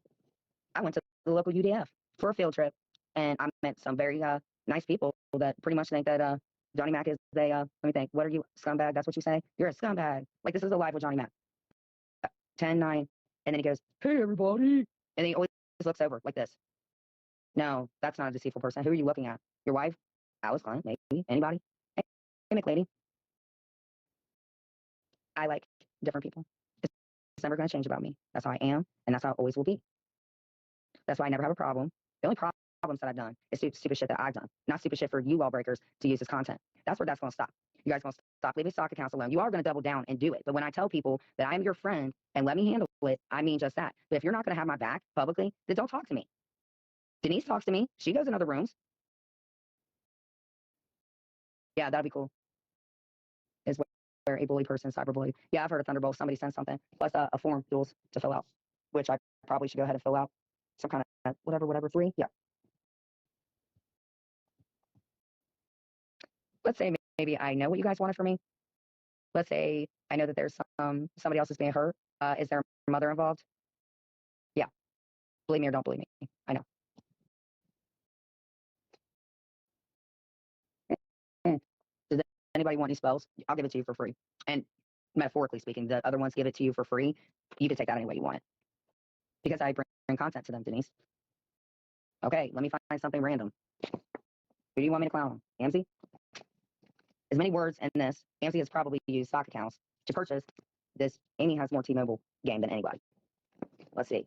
I went to the local UDF for a field trip, and I met some very nice people that pretty much think that Johnny Mac is a, let me think, what are you, scumbag? That's what you say? You're a scumbag. Like, this is a live with Johnny Mac. 10, 9, and then he goes, hey, everybody. And he always looks over like this. No, that's not a deceitful person. Who are you looking at? Your wife? Alice Clint, maybe. Anybody? Hey, McLady. I like different people. It's never going to change about me. That's how I am, and that's how I always will be. That's why I never have a problem. The only problems that I've done is stupid shit that I've done, not stupid shit for you lawbreakers to use as content. That's where that's going to stop. You guys going to stop leaving stock accounts alone. You are going to double down and do it. But when I tell people that I'm your friend and let me handle it, I mean just that. But if you're not going to have my back publicly, then don't talk to me. Denise talks to me. She goes in other rooms. Yeah, that'd be cool. Is where a bully person cyberbully. Yeah, I've heard of Thunderbolt. Somebody sent something. Plus a form tools to fill out, which I probably should go ahead and fill out. Some kind of whatever 3. Yeah. Let's say maybe I know what you guys wanted from me. Let's say I know that there's somebody else is being hurt. Is their mother involved? Yeah. Believe me or don't believe me. I know. Does anybody want any spells? I'll give it to you for free. And metaphorically speaking, the other ones give it to you for free. You can take that any way you want it. Because I bring content to them, Denise. Okay, let me find something random. Who do you want me to clown on? Amzy? As many words in this, Amzy has probably used stock accounts to purchase this. Amy has more T-Mobile game than anybody. Let's see.